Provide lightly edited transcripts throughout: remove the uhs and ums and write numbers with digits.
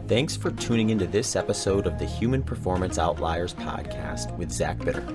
Thanks for tuning into this episode of the Human Performance Outliers podcast with Zach Bitter.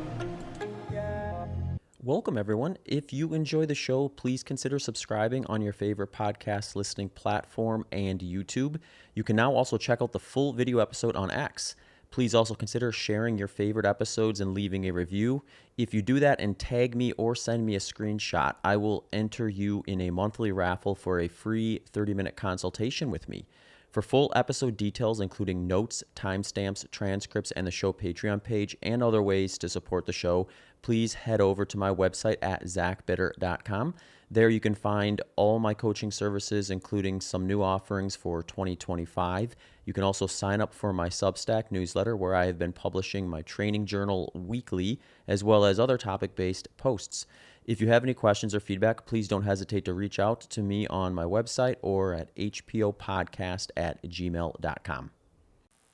Welcome, everyone. If you enjoy the show, please consider subscribing on your favorite podcast listening platform and YouTube. You can now also check out the full video episode on X. Please also consider sharing your favorite episodes and leaving a review. If you do that and tag me or send me a screenshot, I will enter you in a monthly raffle for a free 30-minute consultation with me. For full episode details, including notes, timestamps, transcripts, and the show Patreon page, and other ways to support the show, please head over to my website at zachbitter.com. There you can find all my coaching services, including some new offerings for 2025. You can also sign up for my Substack newsletter, where I have been publishing my training journal weekly, as well as other topic-based posts. If you have any questions or feedback, please don't hesitate to reach out to me on my website or at hpopodcast@gmail.com.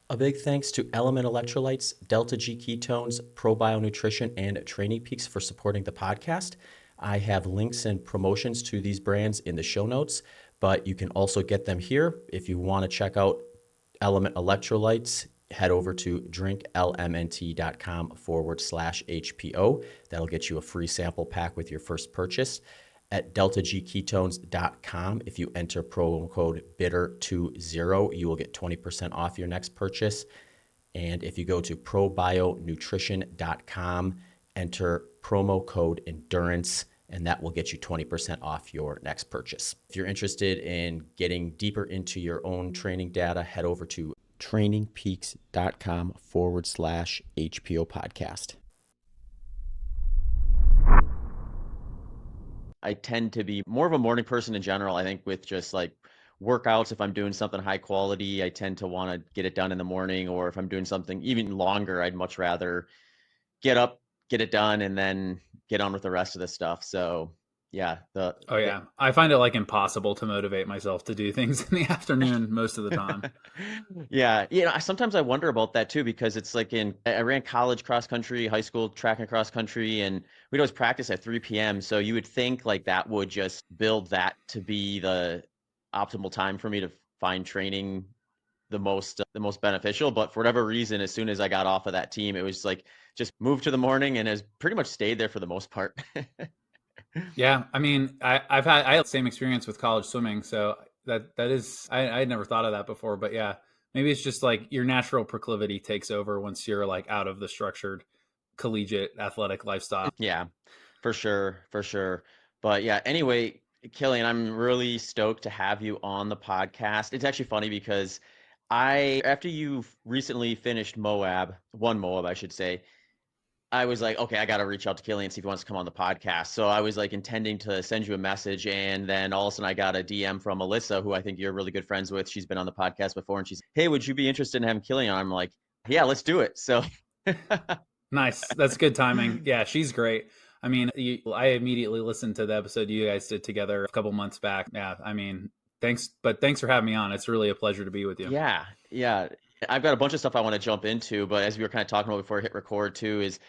A big thanks to Element Electrolytes, Delta G Ketones, ProBio Nutrition, and Training Peaks for supporting the podcast. I have links and promotions to these brands in the show notes, but you can also get them here. If you want to check out Element Electrolytes, head over to drinklmnt.com/HPO. That'll get you a free sample pack with your first purchase. At deltagketones.com, if you enter promo code BITTER20, you will get 20% off your next purchase. And if you go to probionutrition.com, enter promo code ENDURANCE, and that will get you 20% off your next purchase. If you're interested in getting deeper into your own training data, head over to trainingpeaks.com/HPO podcast. I tend to be more of a morning person in general. I think with just like workouts, if I'm doing something high quality, I tend to want to get it done in the morning, or if I'm doing something even longer, I'd much rather get up, get it done, and then get on with the rest of the stuff. So yeah. I find it like impossible to motivate myself to do things in the afternoon most of the time. Yeah. Sometimes I wonder about that too, because it's like I ran college cross country, high school track and cross country, and we'd always practice at 3 p.m. So you would think like that would just build that to be the optimal time for me to find training the most beneficial. But for whatever reason, as soon as I got off of that team, it was like just moved to the morning and has pretty much stayed there for the most part. Yeah, I mean, I had the same experience with college swimming, so that is I had never thought of that before, but yeah, maybe it's just like your natural proclivity takes over once you're like out of the structured collegiate athletic lifestyle. Yeah, for sure. But yeah, anyway, Kilian, I'm really stoked to have you on the podcast. It's actually funny because after you recently finished Moab, I should say, I was like, okay, I got to reach out to Kilian, see if he wants to come on the podcast. So I was like intending to send you a message, and then all of a sudden I got a DM from Alyssa, who I think you're really good friends with. She's been on the podcast before, and she's, hey, would you be interested in having Kilian? I'm like, yeah, let's do it. So Nice. That's good timing. Yeah, she's great. I mean, I immediately listened to the episode you guys did together a couple months back. Yeah, I mean, thanks for having me on. It's really a pleasure to be with you. Yeah. I've got a bunch of stuff I want to jump into, but as we were kind of talking about before I hit record too, is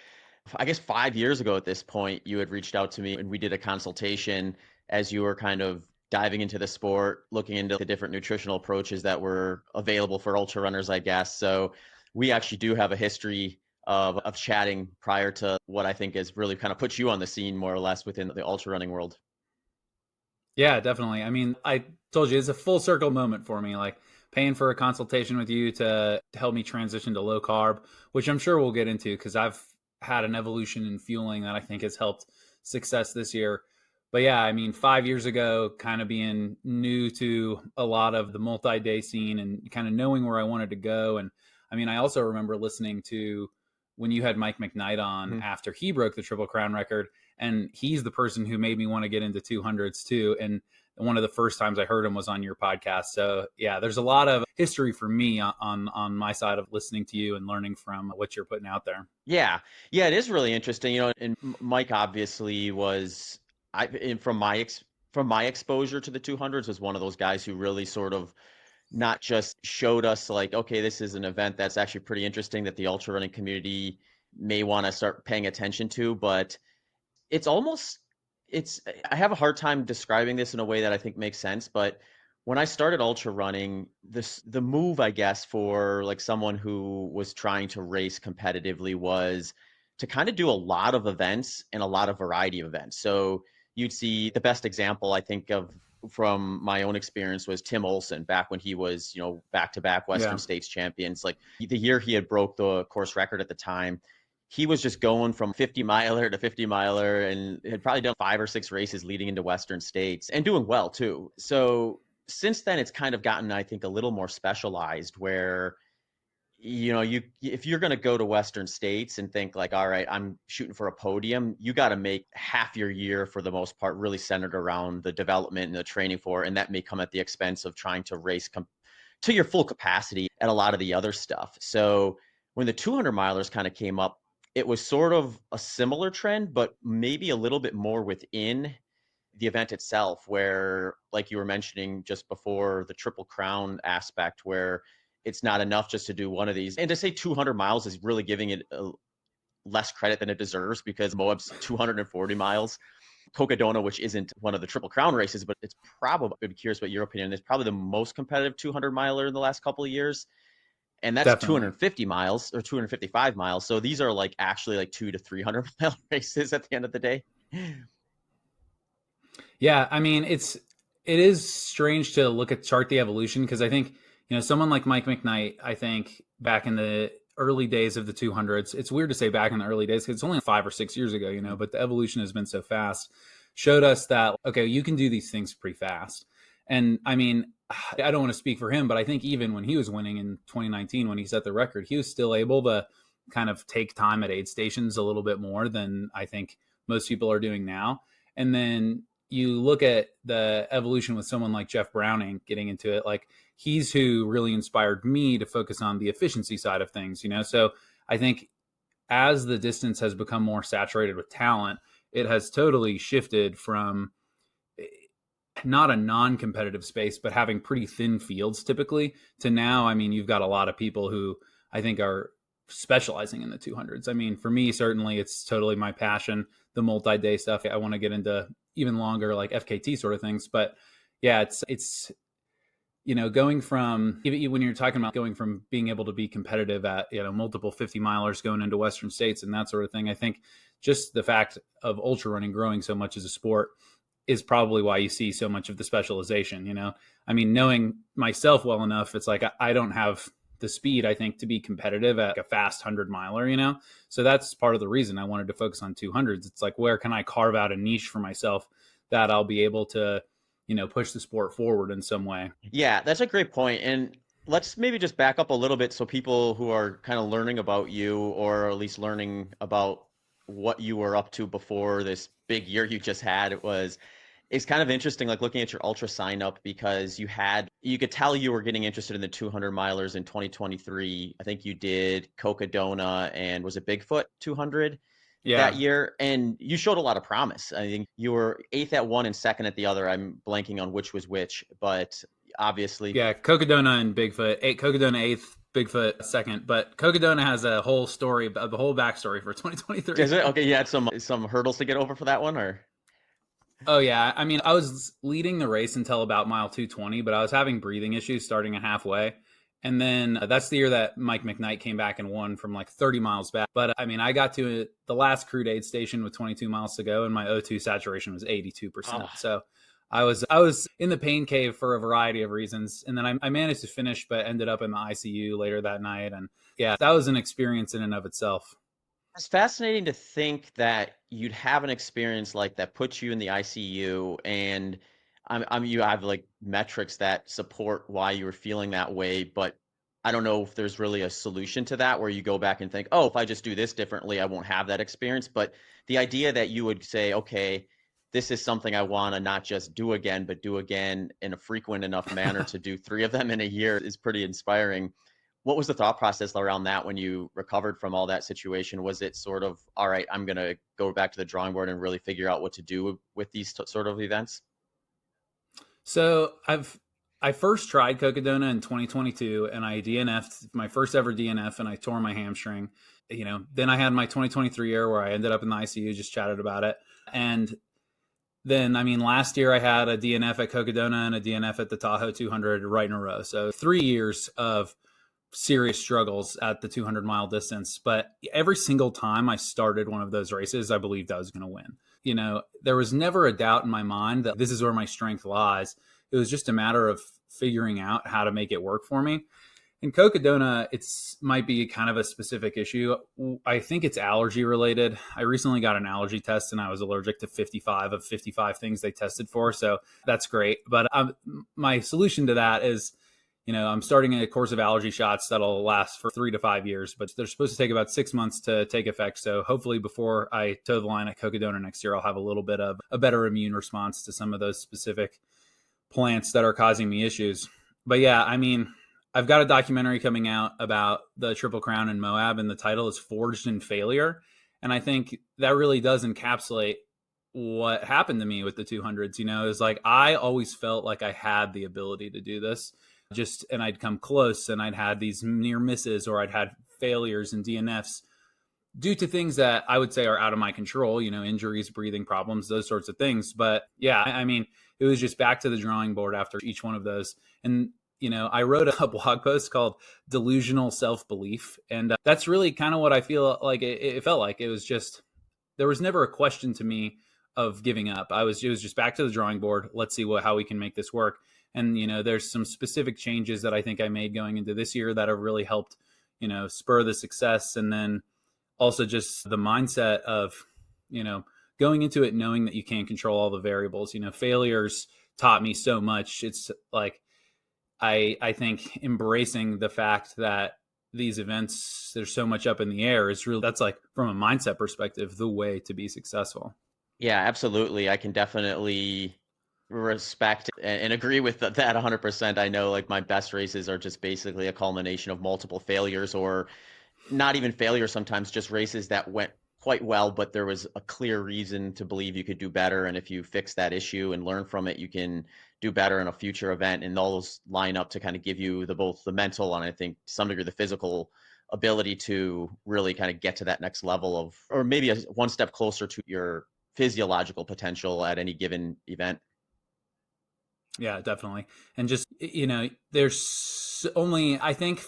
I guess 5 years ago at this point, you had reached out to me and we did a consultation as you were kind of diving into the sport, looking into the different nutritional approaches that were available for ultra runners, I guess. So we actually do have a history of chatting prior to what I think has really kind of put you on the scene more or less within the ultra running world. Yeah, definitely. I mean, I told you it's a full circle moment for me, like paying for a consultation with you to help me transition to low carb, which I'm sure we'll get into because I've had an evolution in fueling that I think has helped success this year. But yeah, I mean, 5 years ago, kind of being new to a lot of the multi-day scene and kind of knowing where I wanted to go. And I mean, I also remember listening to when you had Mike McKnight on after he broke the Triple Crown record, and he's the person who made me want to get into 200s too. And one of the first times I heard him was on your podcast. So yeah, there's a lot of history for me on my side of listening to you and learning from what you're putting out there. Yeah, it is really interesting, and Mike obviously was, from my exposure to the 200s, was one of those guys who really sort of not just showed us like, okay, this is an event that's actually pretty interesting that the ultra running community may want to start paying attention to, but it's I have a hard time describing this in a way that I think makes sense, but When I started ultra running, the move, I guess, for like someone who was trying to race competitively was to kind of do a lot of events and a lot of variety of events. So you'd see the best example I think of from my own experience was Tim Olson back when he was, back-to-back Western Yeah. States champions. Like the year he had broke the course record at the time, he was just going from 50 miler to 50 miler and had probably done 5 or 6 races leading into Western States and doing well too. So since then it's kind of gotten, I think, a little more specialized where you if you're going to go to Western States and think like, all right, I'm shooting for a podium, you got to make half your year for the most part really centered around the development and the training for, and that may come at the expense of trying to race to your full capacity at a lot of the other stuff. So when the 200 milers kind of came up, it was sort of a similar trend, but maybe a little bit more within the event itself, where, like you were mentioning just before, the Triple Crown aspect, where it's not enough just to do one of these. And to say 200 miles is really giving it less credit than it deserves, because Moab's 240 miles. Cocodona, which isn't one of the Triple Crown races, but it's probably, I'd be curious what your opinion is, probably the most competitive 200 miler in the last couple of years. And that's Definitely. 250 miles or 255 miles. So these are like actually like 200 to 300 mile races at the end of the day. Yeah, I mean, it is strange to look at chart the evolution, because I think, someone like Mike McKnight, I think back in the early days of the 200s, it's weird to say back in the early days because it's only 5 or 6 years ago, but the evolution has been so fast, showed us that, okay, you can do these things pretty fast. And I mean, I don't want to speak for him, but I think even when he was winning in 2019, when he set the record, he was still able to kind of take time at aid stations a little bit more than I think most people are doing now. And then you look at the evolution with someone like Jeff Browning getting into it, like he's who really inspired me to focus on the efficiency side of things, So I think as the distance has become more saturated with talent, it has totally shifted from not a non-competitive space, but having pretty thin fields typically, to now, I mean, you've got a lot of people who I think are specializing in the 200s. I mean, for me, certainly it's totally my passion, the multi-day stuff. I want to get into even longer, like FKT sort of things. But yeah, it's going from, even when you're talking about going from being able to be competitive at, multiple 50 milers going into Western States and that sort of thing, I think just the fact of ultra running growing so much as a sport is probably why you see so much of the specialization. I mean, knowing myself well enough, it's like I don't have the speed, I think, to be competitive at a fast 100 miler. So that's part of the reason I wanted to focus on 200s. It's like, where can I carve out a niche for myself that I'll be able to push the sport forward in some way. Yeah, that's a great point. And let's maybe just back up a little bit so people who are kind of learning about you, or at least learning about what you were up to before this big year you just had, it's kind of interesting, like looking at your ultra sign up, because you could tell you were getting interested in the 200 milers in 2023. I think you did Cocodona and was it Bigfoot 200 that Yeah. year, and you showed a lot of promise. I think you were eighth at one and second at the other. I'm blanking on which was which, but obviously. Yeah. Cocodona and Bigfoot. Cocodona eighth, Bigfoot second. But Cocodona has a whole story, the whole backstory for 2023. Is it okay? You had some hurdles to get over for that one, or Oh yeah, I mean, I was leading the race until about mile 220, but I was having breathing issues starting at halfway. And then that's the year that Mike McKnight came back and won from like 30 miles back. But I mean, I got to the last crude aid station with 22 miles to go, and my O2 saturation was 82%. oh, So I was in the pain cave for a variety of reasons, and then I managed to finish, but ended up in the ICU later that night. And yeah, that was an experience in and of itself. it's fascinating to think that you'd have an experience like that puts you in the ICU, and you have like metrics that support why you were feeling that way, but I don't know if there's really a solution to that where you go back and think, oh, if I just do this differently, I won't have that experience. But the idea that you would say, okay, this is something I want to not just do again, but do again in a frequent enough manner to do 3 of them in a year is pretty inspiring. What was the thought process around that when you recovered from all that situation? Was it sort of, all right, I'm going to go back to the drawing board and really figure out what to do with these sort of events? So I first tried Cocodona in 2022, and I DNF'd my first ever DNF, and I tore my hamstring. Then I had my 2023 year where I ended up in the ICU, just chatted about it. And then, I mean, last year I had a DNF at Cocodona and a DNF at the Tahoe 200 right in a row. So 3 years of serious struggles at the 200-mile distance. But every single time I started one of those races, I believed I was going to win. There was never a doubt in my mind that this is where my strength lies. It was just a matter of figuring out how to make it work for me. In Cocodona, it's might be kind of a specific issue. I think it's allergy related. I recently got an allergy test and I was allergic to 55 of 55 things they tested for. So that's great. But my solution to that is, I'm starting a course of allergy shots that'll last for 3 to 5 years, but they're supposed to take about 6 months to take effect. So hopefully before I toe the line at Cocodona next year, I'll have a little bit of a better immune response to some of those specific plants that are causing me issues. But yeah, I mean, I've got a documentary coming out about the Triple Crown in Moab, and the title is Forged in Failure. And I think that really does encapsulate what happened to me with the 200s. Is like I always felt like I had the ability to do this, and I'd come close and I'd had these near misses or I'd had failures and DNFs due to things that I would say are out of my control, injuries, breathing problems, those sorts of things. But yeah, I mean, it was just back to the drawing board after each one of those. And I wrote a blog post called Delusional Self-Belief. And that's really kind of what I feel like it felt like. It was just, there was never a question to me of giving up. It was just back to the drawing board. Let's see how we can make this work. And, there's some specific changes that I think I made going into this year that have really helped, spur the success. And then also just the mindset of, going into it knowing that you can't control all the variables. Failures taught me so much. It's like, I think embracing the fact that these events, there's so much up in the air is really, that's like from a mindset perspective, the way to be successful. Yeah, absolutely. I can definitely respect and agree with that 100%. I know like my best races are just basically a culmination of multiple failures, or not even failures sometimes, just races that went quite well, but there was a clear reason to believe you could do better. And if you fix that issue and learn from it, you can do better in a future event. And those line up to kind of give you both the mental and I think to some degree the physical ability to really kind of get to that next level of, or maybe one step closer to your physiological potential at any given event. Yeah, definitely. And just, there's only, I think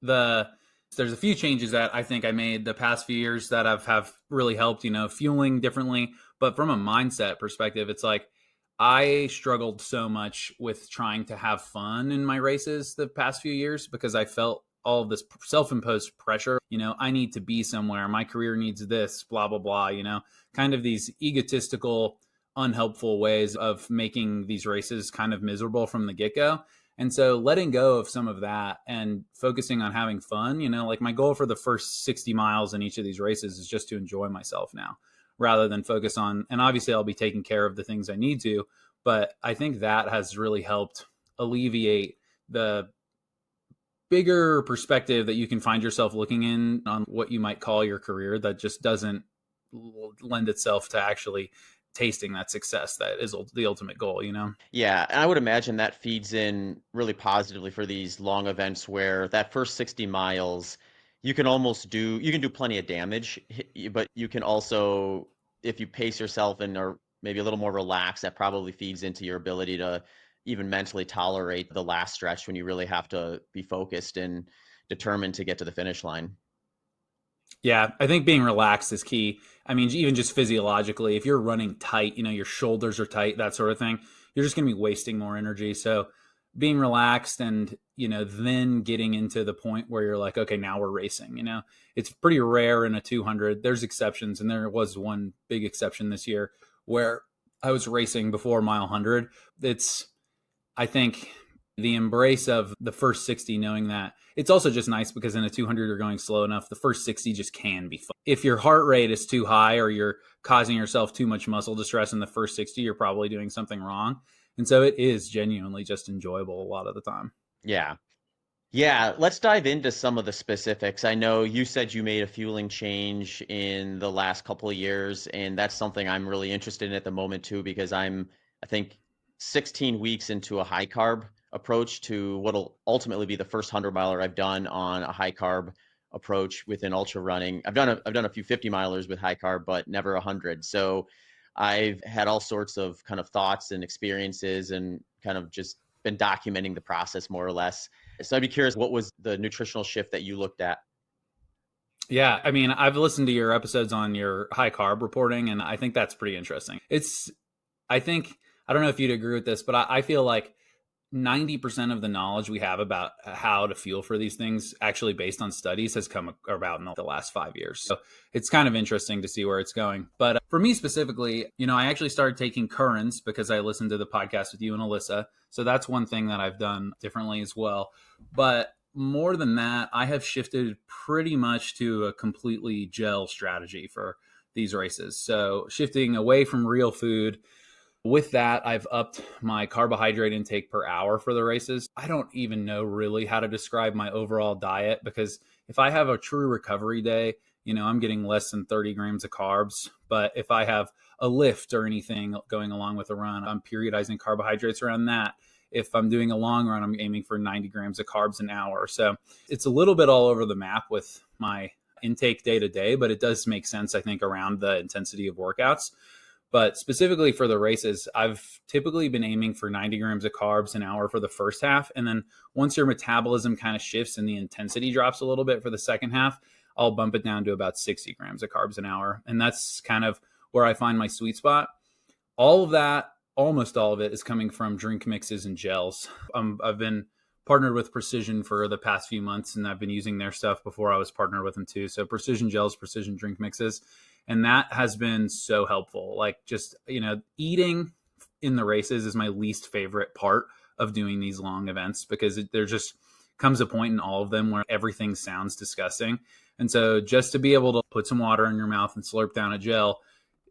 the, there's a few changes that I think I made the past few years that have really helped, fueling differently. But from a mindset perspective, it's like I struggled so much with trying to have fun in my races the past few years because I felt all of this self-imposed pressure. I need to be somewhere. My career needs this, blah, blah, blah, kind of these egotistical, unhelpful ways of making these races kind of miserable from the get-go. And so letting go of some of that and focusing on having fun, like my goal for the first 60 miles in each of these races is just to enjoy myself now rather than focus on, and obviously I'll be taking care of the things I need to, but I think that has really helped alleviate the bigger perspective that you can find yourself looking in on what you might call your career that just doesn't lend itself to actually tasting that success that is the ultimate goal. Yeah, and I would imagine that feeds in really positively for these long events where that first 60 miles, you can do plenty of damage, but you can also, if you pace yourself and are maybe a little more relaxed, that probably feeds into your ability to even mentally tolerate the last stretch when you really have to be focused and determined to get to the finish line. Yeah, I think being relaxed is key. I mean, even just physiologically, if you're running tight, your shoulders are tight, that sort of thing, you're just going to be wasting more energy. So being relaxed and, then getting into the point where you're like, okay, now we're racing, it's pretty rare in a 200. There's exceptions. And there was one big exception this year where I was racing before mile 100. I think the embrace of the first 60, knowing that it's also just nice because in a 200 you're going slow enough, the first 60 just can be fun. If your heart rate is too high or you're causing yourself too much muscle distress in the first 60, you're probably doing something wrong. And so it is genuinely just enjoyable a lot of the time. Yeah. Yeah, let's dive into some of the specifics. I know you said you made a fueling change in the last couple of years, and that's something I'm really interested in at the moment too, because I think, 16 weeks into a high carb approach to what'll ultimately be the first 100 miler I've done on a high carb approach within ultra running. I've done a few 50 milers with high carb, but never 100. So I've had all sorts of kind of thoughts and experiences and kind of just been documenting the process more or less. So I'd be curious, what was the nutritional shift that you looked at? Yeah, I mean, I've listened to your episodes on your high carb reporting, and I think that's pretty interesting. I think, I don't know if you'd agree with this, but I feel like 90% of the knowledge we have about how to feel for these things, actually based on studies, has come about in the last 5 years. So it's kind of interesting to see where it's going. But for me specifically, I actually started taking Currents because I listened to the podcast with you and Alyssa. So that's one thing that I've done differently as well. But more than that, I have shifted pretty much to a completely gel strategy for these races. So shifting away from real food. With that, I've upped my carbohydrate intake per hour for the races. I don't even know really how to describe my overall diet, because if I have a true recovery day, I'm getting less than 30 grams of carbs. But if I have a lift or anything going along with a run, I'm periodizing carbohydrates around that. If I'm doing a long run, I'm aiming for 90 grams of carbs an hour. So it's a little bit all over the map with my intake day to day, but it does make sense, I think, around the intensity of workouts. But specifically for the races, I've typically been aiming for 90 grams of carbs an hour for the first half. And then once your metabolism kind of shifts and the intensity drops a little bit for the second half, I'll bump it down to about 60 grams of carbs an hour. And that's kind of where I find my sweet spot. All of that, almost all of it, is coming from drink mixes and gels. I've been partnered with Precision for the past few months, and I've been using their stuff before I was partnered with them too. So Precision gels, Precision drink mixes. And that has been so helpful. Like, just, eating in the races is my least favorite part of doing these long events, because there just comes a point in all of them where everything sounds disgusting. And so just to be able to put some water in your mouth and slurp down a gel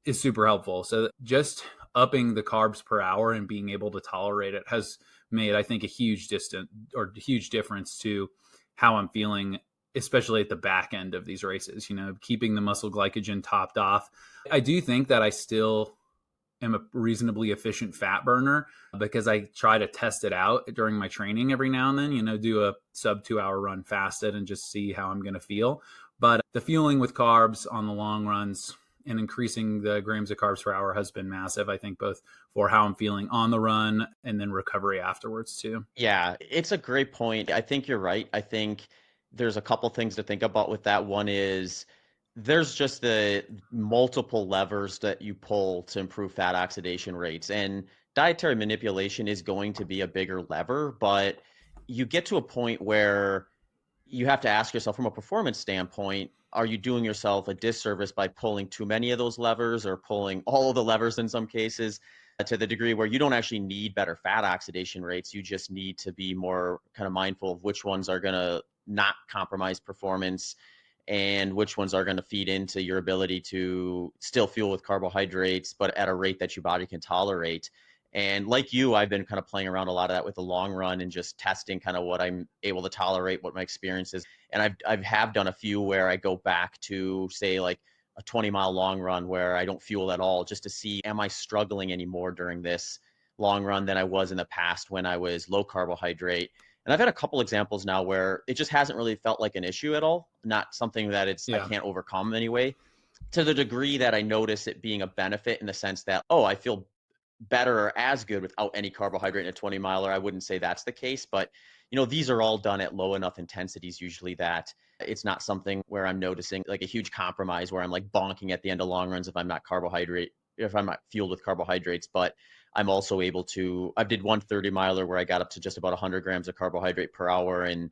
is super helpful. So just upping the carbs per hour and being able to tolerate it has made, I think, a huge difference to how I'm feeling, especially at the back end of these races, keeping the muscle glycogen topped off. I do think that I still am a reasonably efficient fat burner, because I try to test it out during my training every now and then, do a sub 2 hour run fasted and just see how I'm going to feel. But the fueling with carbs on the long runs and increasing the grams of carbs per hour has been massive, I think, both for how I'm feeling on the run and then recovery afterwards too. Yeah, it's a great point. I think you're right. I think there's a couple things to think about with that. One is there's just the multiple levers that you pull to improve fat oxidation rates. And dietary manipulation is going to be a bigger lever, but you get to a point where you have to ask yourself, from a performance standpoint, are you doing yourself a disservice by pulling too many of those levers, or pulling all of the levers in some cases, to the degree where you don't actually need better fat oxidation rates? You just need to be more kind of mindful of which ones are going to not compromise performance and which ones are going to feed into your ability to still fuel with carbohydrates, but at a rate that your body can tolerate. And like you, I've been kind of playing around a lot of that with the long run and just testing kind of what I'm able to tolerate, what my experience is. And I've done a few where I go back to, say, like a 20-mile long run where I don't fuel at all, just to see, am I struggling anymore during this long run than I was in the past when I was low carbohydrate. And I've had a couple examples now where it just hasn't really felt like an issue at all, not something that I Yeah. can't overcome anyway, to the degree that I notice it being a benefit in the sense that, oh, I feel better or as good without any carbohydrate in a 20 miler. I wouldn't say that's the case, but these are all done at low enough intensities usually that it's not something where I'm noticing like a huge compromise where I'm like bonking at the end of long runs if I'm not fueled with carbohydrates. But I'm also able to, I did one 30 miler where I got up to just about 100 grams of carbohydrate per hour, and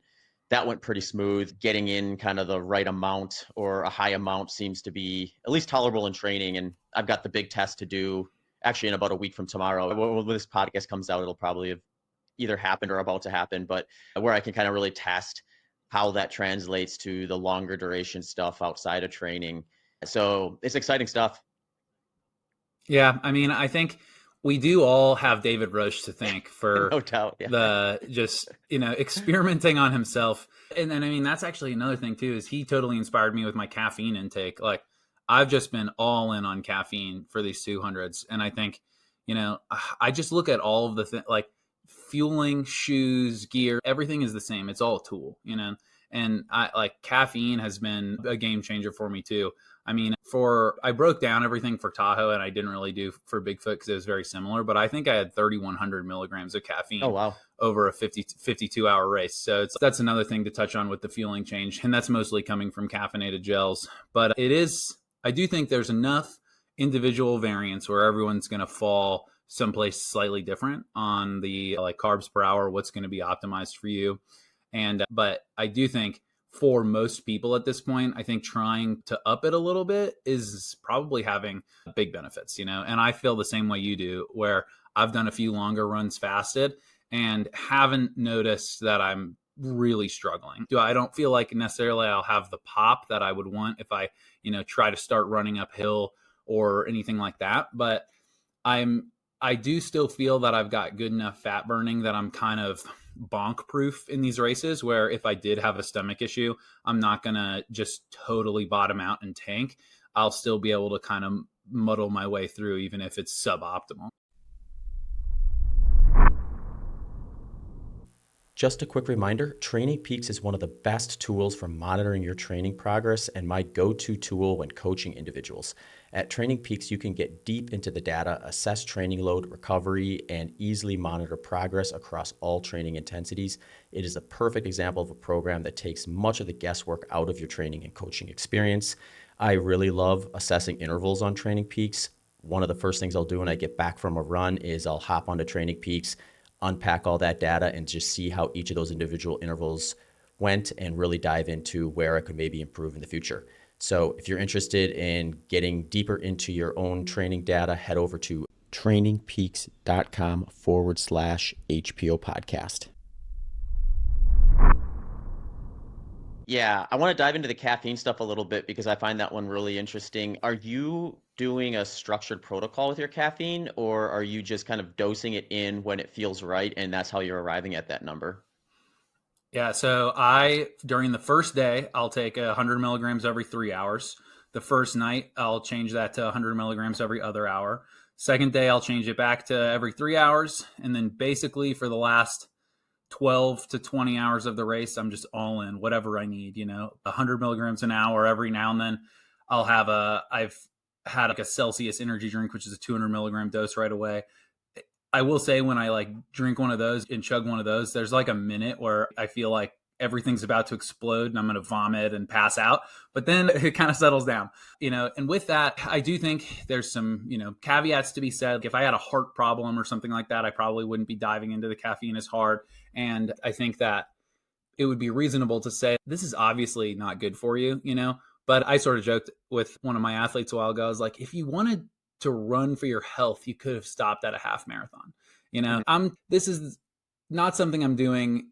that went pretty smooth. Getting in kind of the right amount or a high amount seems to be at least tolerable in training. And I've got the big test to do actually in about a week from tomorrow. When this podcast comes out, it'll probably have either happened or about to happen, but where I can kind of really test how that translates to the longer duration stuff outside of training. So it's exciting stuff. Yeah, I mean, I think we do all have David Roche to thank for No doubt. Yeah. the just, experimenting on himself. And then, I mean, that's actually another thing too, is he totally inspired me with my caffeine intake. Like, I've just been all in on caffeine for these 200s. And I think, I just look at all of the like fueling, shoes, gear, everything is the same. It's all a tool, And I like caffeine has been a game changer for me too. I mean, I broke down everything for Tahoe and I didn't really do for Bigfoot because it was very similar, but I think I had 3,100 milligrams of Oh, caffeine wow. over a 52-hour race. So that's another thing to touch on with the fueling change. And that's mostly coming from caffeinated gels. But I do think there's enough individual variance where everyone's going to fall someplace slightly different on the like carbs per hour, what's going to be optimized for you. But I do think for most people at this point, I think trying to up it a little bit is probably having big benefits, and I feel the same way you do, where I've done a few longer runs fasted and haven't noticed that I'm really struggling. I don't feel like necessarily I'll have the pop that I would want if I, try to start running uphill or anything like that. But I do still feel that I've got good enough fat burning that I'm kind of bonk proof in these races, where if I did have a stomach issue, I'm not going to just totally bottom out and tank. I'll still be able to kind of muddle my way through, even if it's suboptimal. Just a quick reminder, Training Peaks is one of the best tools for monitoring your training progress and my go-to tool when coaching individuals. At Training Peaks, you can get deep into the data, assess training load, recovery, and easily monitor progress across all training intensities. It is a perfect example of a program that takes much of the guesswork out of your training and coaching experience. I really love assessing intervals on Training Peaks. One of the first things I'll do when I get back from a run is I'll hop onto Training Peaks, unpack all that data, and just see how each of those individual intervals went and really dive into where I could maybe improve in the future. So if you're interested in getting deeper into your own training data, head over to trainingpeaks.com/HPO podcast. Yeah, I want to dive into the caffeine stuff a little bit because I find that one really interesting. Are you doing a structured protocol with your caffeine, or are you just kind of dosing it in when it feels right and that's how you're arriving at that number? Yeah, so during the first day, I'll take 100 milligrams every 3 hours. The first night, I'll change that to 100 milligrams every other hour. Second day, I'll change it back to every 3 hours. And then basically for the last 12 to 20 hours of the race, I'm just all in whatever I need, 100 milligrams an hour every now and then. I've had like a Celsius energy drink, which is a 200 milligram dose right away. I will say when I like drink one of those and chug one of those, there's like a minute where I feel like everything's about to explode and I'm going to vomit and pass out. But then it kind of settles down, and with that, I do think there's some, caveats to be said. If I had a heart problem or something like that, I probably wouldn't be diving into the caffeine as hard. And I think that it would be reasonable to say this is obviously not good for you, But I sort of joked with one of my athletes a while ago. I was like, if you wanted to run for your health, you could have stopped at a half marathon. This is not something I'm doing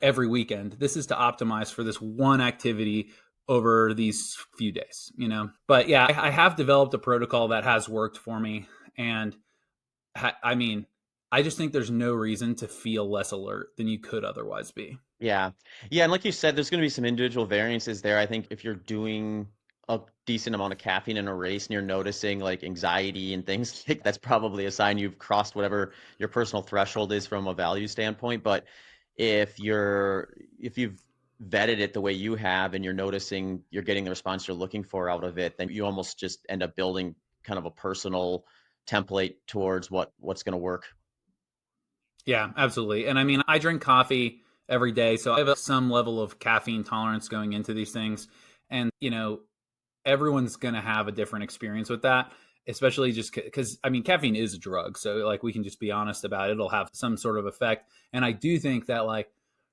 every weekend. This is to optimize for this one activity over these few days, But yeah, I have developed a protocol that has worked for me. And I mean, I just think there's no reason to feel less alert than you could otherwise be. Yeah. Yeah, and like you said, there's going to be some individual variances there. I think if you're doing a decent amount of caffeine in a race and you're noticing like anxiety and things, like that's probably a sign you've crossed whatever your personal threshold is from a value standpoint. But if you've vetted it the way you have and you're noticing you're getting the response you're looking for out of it, then you almost just end up building kind of a personal template towards what's going to work. Yeah, absolutely. And I mean, I drink coffee every day, so I have some level of caffeine tolerance going into these things. And, everyone's going to have a different experience with that, especially just because, I mean, caffeine is a drug. So, like, we can just be honest about it. It'll have some sort of effect. And I do think that, like,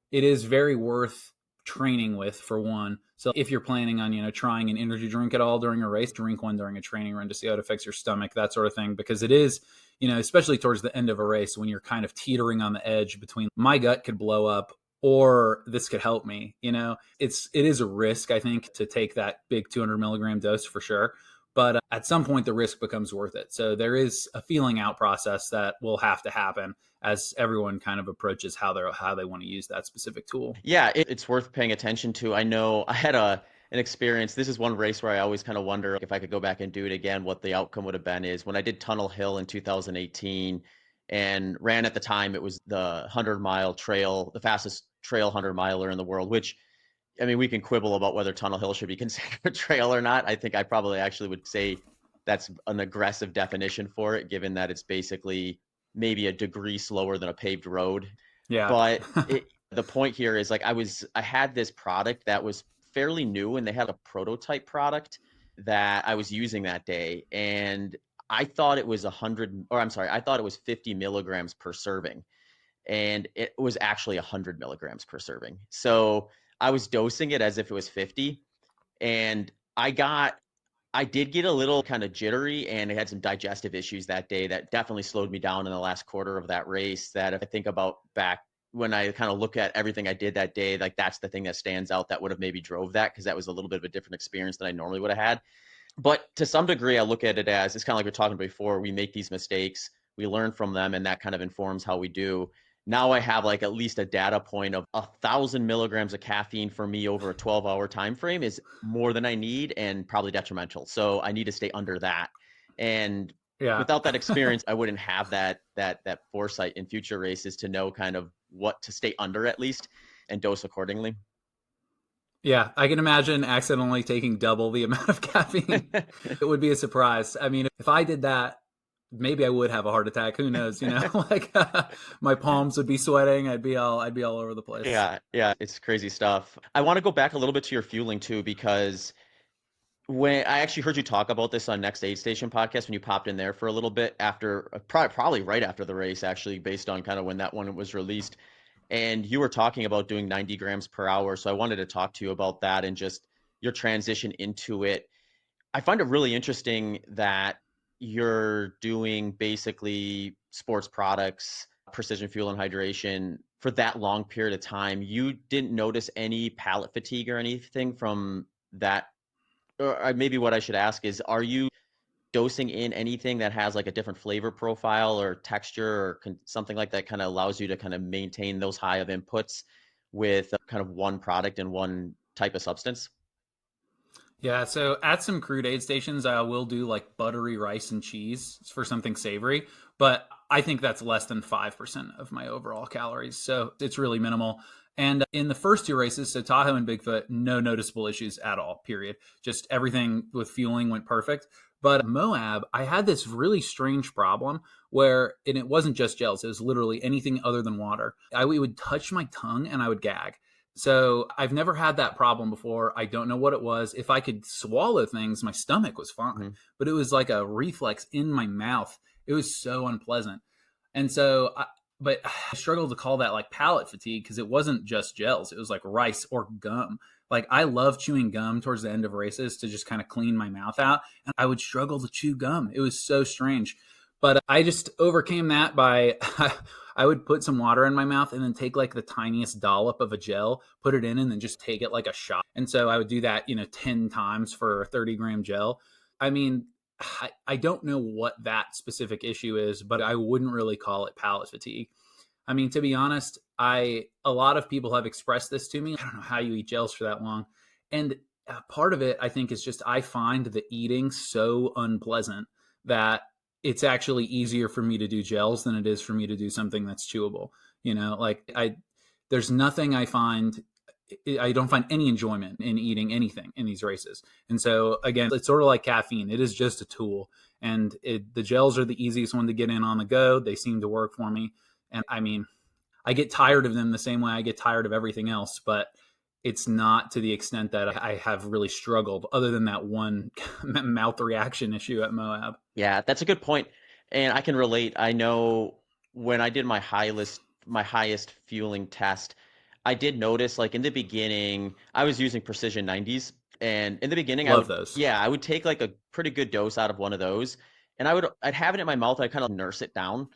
it is very worth training with, for one. So if you're planning on, trying an energy drink at all during a race, drink one during a training run to see how it affects your stomach, that sort of thing, because it is, especially towards the end of a race when you're kind of teetering on the edge between my gut could blow up or this could help me, it is a risk, I think, to take that big 200 milligram dose for sure. But at some point, the risk becomes worth it. So there is a feeling out process that will have to happen as everyone kind of approaches how they want to use that specific tool. Yeah, it's worth paying attention to. I know I had an experience. This is one race where I always kind of wonder if I could go back and do it again, what the outcome would have been is when I did Tunnel Hill in 2018 and ran at the time, it was the 100-mile trail, the fastest trail 100 miler in the world, which I mean, we can quibble about whether Tunnel Hill should be considered a trail or not. I think I probably actually would say that's an aggressive definition for it, given that it's basically maybe a degree slower than a paved road. Yeah. But the point here is like I had this product that was fairly new, and they had a prototype product that I was using that day, and I thought it was 100, or I'm sorry, I thought it was 50 milligrams per serving, and it was actually 100 milligrams per serving. So I was dosing it as if it was 50, and I did get a little kind of jittery, and I had some digestive issues that day that definitely slowed me down in the last quarter of that race. That if I think about back when I kind of look at everything I did that day, like that's the thing that stands out that would have maybe drove that, because that was a little bit of a different experience than I normally would have had. But to some degree, I look at it as it's kind of like we are talking before. We make these mistakes, we learn from them, and that kind of informs how we do. Now I have like at least a data point of 1,000 milligrams of caffeine for me over a 12-hour time frame is more than I need and probably detrimental. So I need to stay under that. And Yeah. without that experience, I wouldn't have that foresight in future races to know kind of what to stay under at least and dose accordingly. Yeah, I can imagine accidentally taking double the amount of caffeine. It would be a surprise. I mean, if I did that, maybe I would have a heart attack. Who knows? You know, like my palms would be sweating. I'd be all over the place. Yeah, it's crazy stuff. I want to go back a little bit to your fueling too, because when I actually heard you talk about this on Next Aid Station podcast when you popped in there for a little bit after, probably right after the race, actually, based on kind of when that one was released. And you were talking about doing 90 grams per hour. So I wanted to talk to you about that and just your transition into it. I find it really interesting that you're doing basically sports products, precision fuel and hydration for that long period of time. You didn't notice any palate fatigue or anything from that? Or maybe what I should ask is, are you dosing in anything that has like a different flavor profile or texture or something like that kind of allows you to kind of maintain those high of inputs with kind of one product and one type of substance? Yeah, so at some crude aid stations, I will do like buttery rice and cheese for something savory, but I think that's less than 5% of my overall calories. So it's really minimal. And in the first two races, so Tahoe and Bigfoot, no noticeable issues at all, period. Just everything with fueling went perfect. But Moab, I had this really strange problem where, and it wasn't just gels, it was literally anything other than water. I would touch my tongue and I would gag. So I've never had that problem before. I don't know what it was. If I could swallow things, my stomach was fine, Mhm. but it was like a reflex in my mouth. It was so unpleasant. And so, but I struggled to call that like palate fatigue because it wasn't just gels. It was like rice or gum. Like I love chewing gum towards the end of races to just kind of clean my mouth out. And I would struggle to chew gum. It was so strange. But I just overcame that by I would put some water in my mouth and then take like the tiniest dollop of a gel, put it in, and then just take it like a shot. And so I would do that, 10 times for a 30-gram gel. I mean, I don't know what that specific issue is, but I wouldn't really call it palate fatigue. I mean, to be honest, a lot of people have expressed this to me. I don't know how you eat gels for that long. And part of it, I think, is just I find the eating so unpleasant that it's actually easier for me to do gels than it is for me to do something that's chewable. Like there's nothing I don't find any enjoyment in eating anything in these races. And so again, it's sort of like caffeine. It is just a tool, and the gels are the easiest one to get in on the go. They seem to work for me. And I mean, I get tired of them the same way I get tired of everything else, but it's not to the extent that I have really struggled, other than that one mouth reaction issue at Moab. Yeah, that's a good point, and I can relate. I know when I did my highest fueling test, I did notice, like, in the beginning, I was using Precision 90s, and in the beginning, Love those. I would take, like, a pretty good dose out of one of those, and I'd have it in my mouth, I'd kinda nurse it down,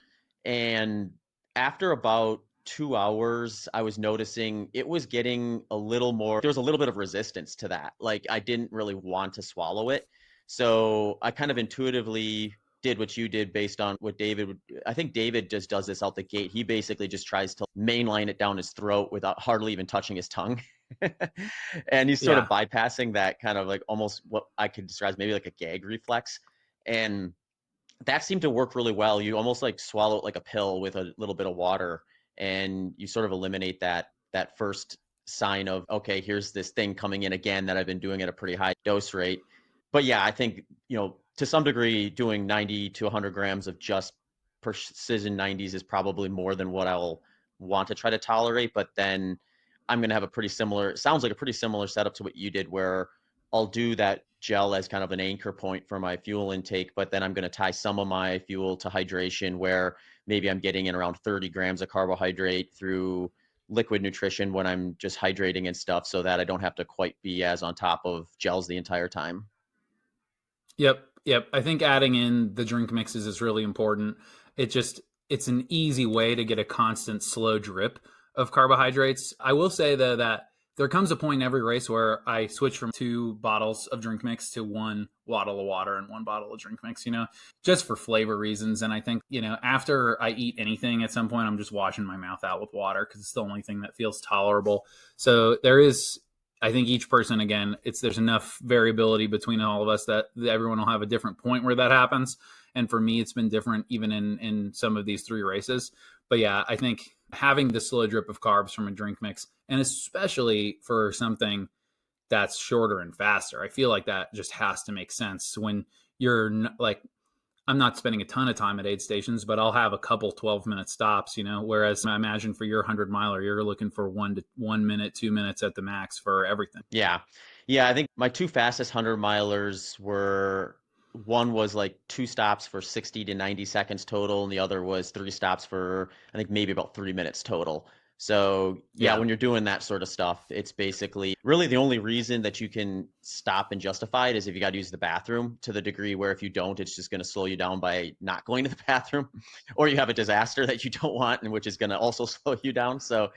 and after about 2 hours, I was noticing it was getting a little more there was a little bit of resistance to that, like, I didn't really want to swallow it, so I kind of intuitively did what you did based on what I think David just does this out the gate. He basically just tries to mainline it down his throat without hardly even touching his tongue. And he's sort of Yeah. bypassing that kind of like almost what I could describe as maybe like a gag reflex. And that seemed to work really well. You almost like swallow it like a pill with a little bit of water, and you sort of eliminate that first sign of, okay, here's this thing coming in again that I've been doing at a pretty high dose rate. But yeah, I think, to some degree, doing 90 to 100 grams of just precision 90s is probably more than what I'll want to try to tolerate. But then I'm going to have sounds like a pretty similar setup to what you did, where I'll do that gel as kind of an anchor point for my fuel intake, but then I'm going to tie some of my fuel to hydration, where maybe I'm getting in around 30 grams of carbohydrate through liquid nutrition when I'm just hydrating and stuff, so that I don't have to quite be as on top of gels the entire time. Yep, yep. I think adding in the drink mixes is really important. It's an easy way to get a constant slow drip of carbohydrates. I will say though that there comes a point in every race where I switch from 2 bottles of drink mix to 1 bottle of water and 1 bottle of drink mix, just for flavor reasons. And I think, after I eat anything at some point, I'm just washing my mouth out with water because it's the only thing that feels tolerable. So I think each person, again, there's enough variability between all of us that everyone will have a different point where that happens. And for me, it's been different even in some of these 3 races. But yeah, I think having the slow drip of carbs from a drink mix, and especially for something that's shorter and faster, I feel like that just has to make sense when you're like, I'm not spending a ton of time at aid stations, but I'll have a couple 12-minute stops, whereas I imagine for your 100 miler, you're looking for 1 minute, 2 minutes at the max for everything. Yeah. Yeah, I think my two fastest 100 milers were, one was like 2 stops for 60 to 90 seconds total, and the other was 3 stops for, I think, maybe about 3 minutes total. So, yeah, Yeah. when you're doing that sort of stuff, it's basically really the only reason that you can stop and justify it is if you got to use the bathroom, to the degree where if you don't, it's just going to slow you down by not going to the bathroom, or you have a disaster that you don't want, and which is going to also slow you down. So,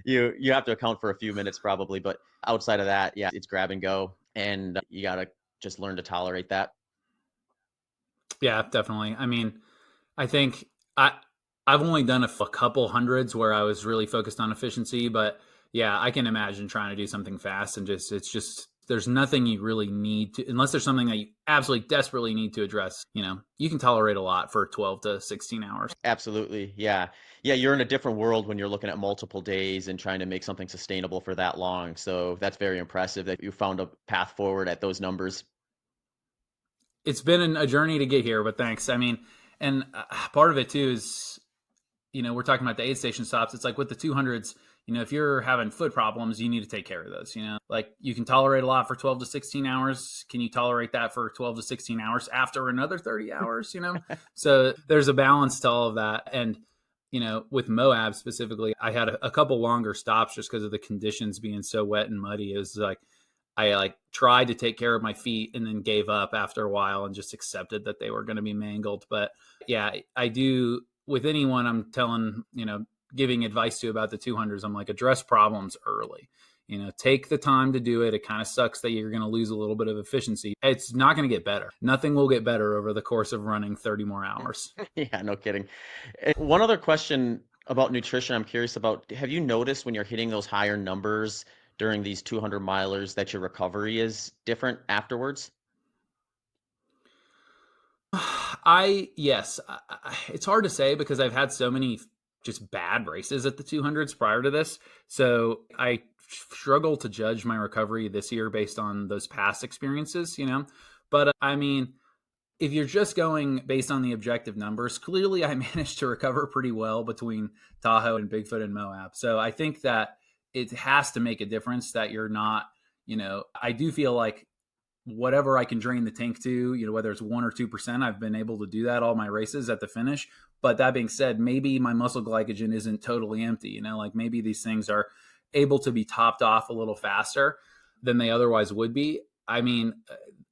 you have to account for a few minutes probably, but outside of that, yeah, it's grab and go, and you got to just learn to tolerate that. Yeah, definitely. I mean, I think I've only done a couple hundreds where I was really focused on efficiency, but yeah, I can imagine trying to do something fast and it's just there's nothing you really need to, unless there's something that you absolutely desperately need to address. You can tolerate a lot for 12 to 16 hours. Absolutely. Yeah. Yeah, you're in a different world when you're looking at multiple days and trying to make something sustainable for that long. So that's very impressive that you found a path forward at those numbers. It's been a journey to get here, but thanks. I mean, and part of it too is we're talking about the aid station stops. It's like with the 200s, if you're having foot problems, you need to take care of those. Like you can tolerate a lot for 12 to 16 hours. Can you tolerate that for 12 to 16 hours after another 30 hours? So there's a balance to all of that. And, with Moab specifically, I had a couple longer stops just because of the conditions being so wet and muddy. It was like, I tried to take care of my feet and then gave up after a while and just accepted that they were going to be mangled. But yeah, I do with anyone I'm telling, giving advice to about the 200s, I'm like, address problems early. Take the time to do it. It kind of sucks that you're going to lose a little bit of efficiency. It's not going to get better. Nothing will get better over the course of running 30 more hours. Yeah, no kidding. One other question about nutrition I'm curious about. Have you noticed when you're hitting those higher numbers during these 200 milers that your recovery is different afterwards? Yes, it's hard to say because I've had so many just bad races at the 200s prior to this. So I struggle to judge my recovery this year based on those past experiences. But I mean, if you're just going based on the objective numbers, clearly I managed to recover pretty well between Tahoe and Bigfoot and Moab. So I think that it has to make a difference that you're not, I do feel like whatever I can drain the tank to, whether it's 1 or 2%, I've been able to do that all my races at the finish. But that being said, maybe my muscle glycogen isn't totally empty, like maybe these things are able to be topped off a little faster than they otherwise would be. I mean,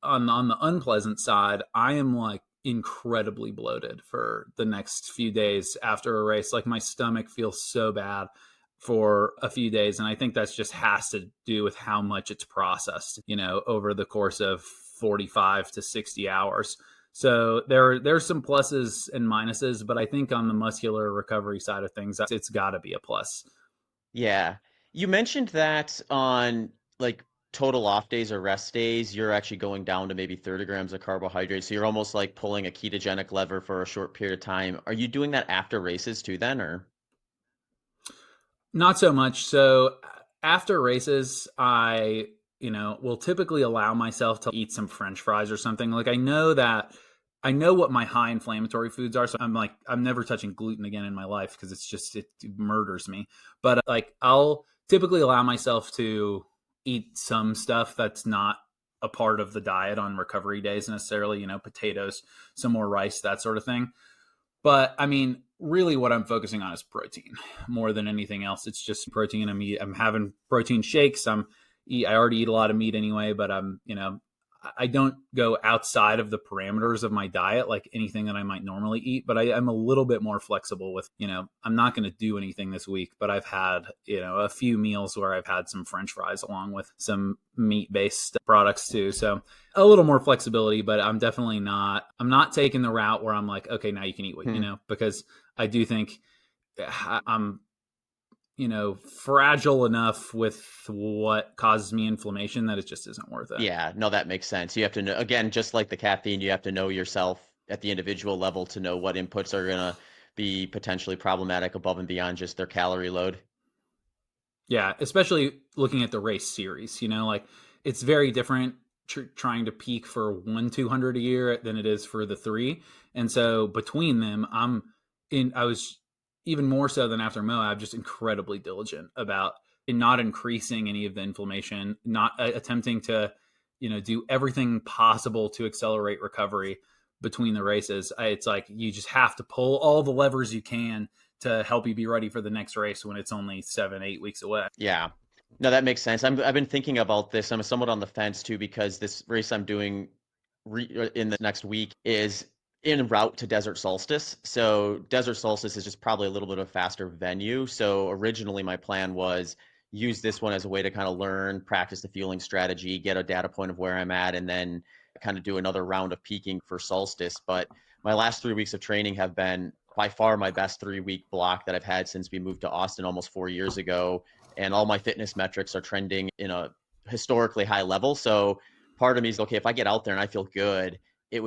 on the unpleasant side, I am like incredibly bloated for the next few days after a race. Like my stomach feels so bad for a few days. And I think that's just has to do with how much it's processed, over the course of 45 to 60 hours. So there's some pluses and minuses, but I think on the muscular recovery side of things, it's got to be a plus. Yeah. You mentioned that on like total off days or rest days, you're actually going down to maybe 30 grams of carbohydrates. So you're almost like pulling a ketogenic lever for a short period of time. Are you doing that after races too then, or? Not so much. So After races, I, will typically allow myself to eat some French fries or something. Like I know what my high inflammatory foods are. So I'm like, I'm never touching gluten again in my life because it murders me. But like, I'll typically allow myself to eat some stuff that's not a part of the diet on recovery days necessarily, potatoes, some more rice, that sort of thing. But I mean, really, what I'm focusing on is protein more than anything else. It's just protein. I'm having protein shakes. I already eat a lot of meat anyway, but I don't go outside of the parameters of my diet like anything that I might normally eat. But I'm a little bit more flexible with, I'm not going to do anything this week, but I've had, a few meals where I've had some French fries along with some meat based products too. So a little more flexibility, but I'm not taking the route where I'm like, okay, now you can eat what, because I do think I'm, fragile enough with what causes me inflammation that it just isn't worth it. Yeah, no, that makes sense. You have to know, again, just like the caffeine, you have to know yourself at the individual level to know what inputs are going to be potentially problematic above and beyond just their calorie load. Yeah, especially looking at the race series, like it's very different trying to peak for 1 200 a year than it is for the three. And so between them, I was even more so than after Moab, just incredibly diligent about in not increasing any of the inflammation, not attempting to, do everything possible to accelerate recovery between the races. It's like you just have to pull all the levers you can to help you be ready for the next race when it's only 7 8 weeks away. Yeah. No, that makes sense. I've been thinking about this. I'm somewhat on the fence too, because this race I'm doing in the next week is en route to Desert Solstice. So Desert Solstice is just probably a little bit of a faster venue. So originally my plan was use this one as a way to kind of learn, practice the fueling strategy, get a data point of where I'm at, and then kind of do another round of peaking for Solstice. But my last 3 weeks of training have been by far my best 3 week block that I've had since we moved to Austin almost 4 years ago. And all my fitness metrics are trending in a historically high level. So part of me is okay, if I get out there and I feel good, I'm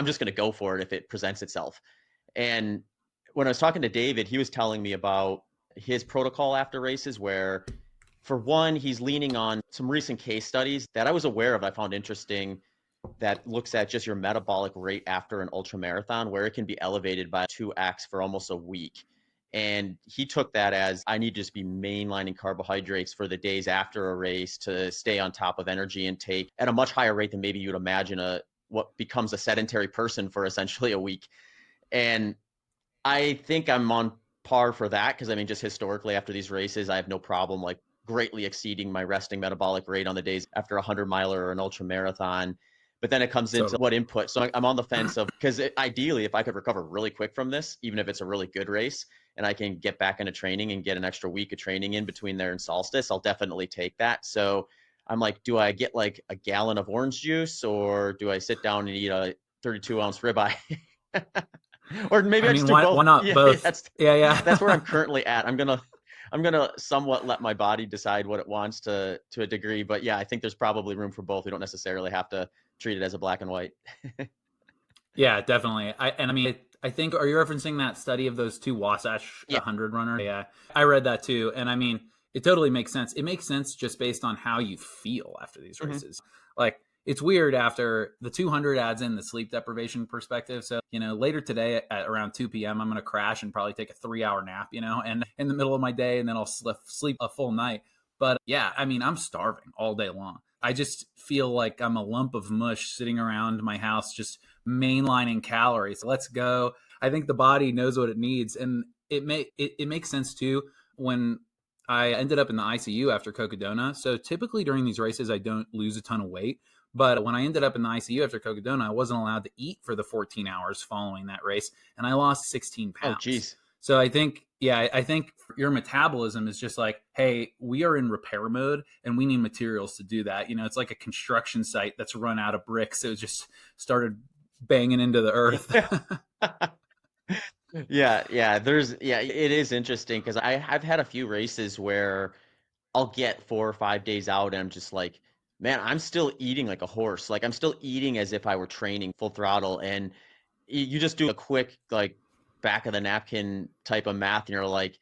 just going to go for it if it presents itself. And when I was talking to David, he was telling me about his protocol after races where, for one, he's leaning on some recent case studies that I was aware of, I found interesting, that looks at just your metabolic rate after an ultra marathon, where it can be elevated by 2x for almost a week. And he took that as I need to just be mainlining carbohydrates for the days after a race to stay on top of energy intake at a much higher rate than maybe you'd imagine what becomes a sedentary person for essentially a week. And I think I'm on par for that because I mean, just historically after these races, I have no problem like greatly exceeding my resting metabolic rate on the days after a 100 miler or an ultra marathon. But then it comes into Totally. what input. So I'm on the fence of, because ideally, if I could recover really quick from this, even if it's a really good race, and I can get back into training and get an extra week of training in between there and Solstice, I'll definitely take that. So I'm like, do I get like a gallon of orange juice, or do I sit down and eat a 32-ounce ribeye? Or maybe I I just mean, do why both. not Yeah, both? that's Yeah, yeah. that's where I'm currently at. I'm gonna somewhat let my body decide what it wants to a degree, but yeah, I think there's probably room for both. We don't necessarily have to treat it as a black and white. Yeah, definitely. I mean, I think, are you referencing that study of those two Wasatch Yeah. 100 runners? Yeah, I read that too. And I mean, it totally makes sense. It makes sense just based on how you feel after these Hmm. races. Like, it's weird after the 200 adds in the sleep deprivation perspective. So, later today at around 2 p.m., I'm going to crash and probably take a 3 hour nap, and in the middle of my day, and then I'll sleep a full night. But yeah, I mean, I'm starving all day long. I just feel like I'm a lump of mush sitting around my house, just mainlining calories. Let's go. I think the body knows what it needs, and it makes sense too when I ended up in the ICU after Cocodona. So typically during these races, I don't lose a ton of weight. But when I ended up in the ICU after Cocodona, I wasn't allowed to eat for the 14 hours following that race, and I lost 16 Oh, pounds. geez. So I think, yeah, I think your metabolism is just like, hey, we are in repair mode and we need materials to do that. It's like a construction site that's run out of bricks. So it just started banging into the earth. Yeah. Yeah, it is interesting because I've had a few races where I'll get 4 or 5 days out and I'm just like, man, I'm still eating like a horse. Like I'm still eating as if I were training full throttle. And you just do a quick like back of the napkin type of math and you're like,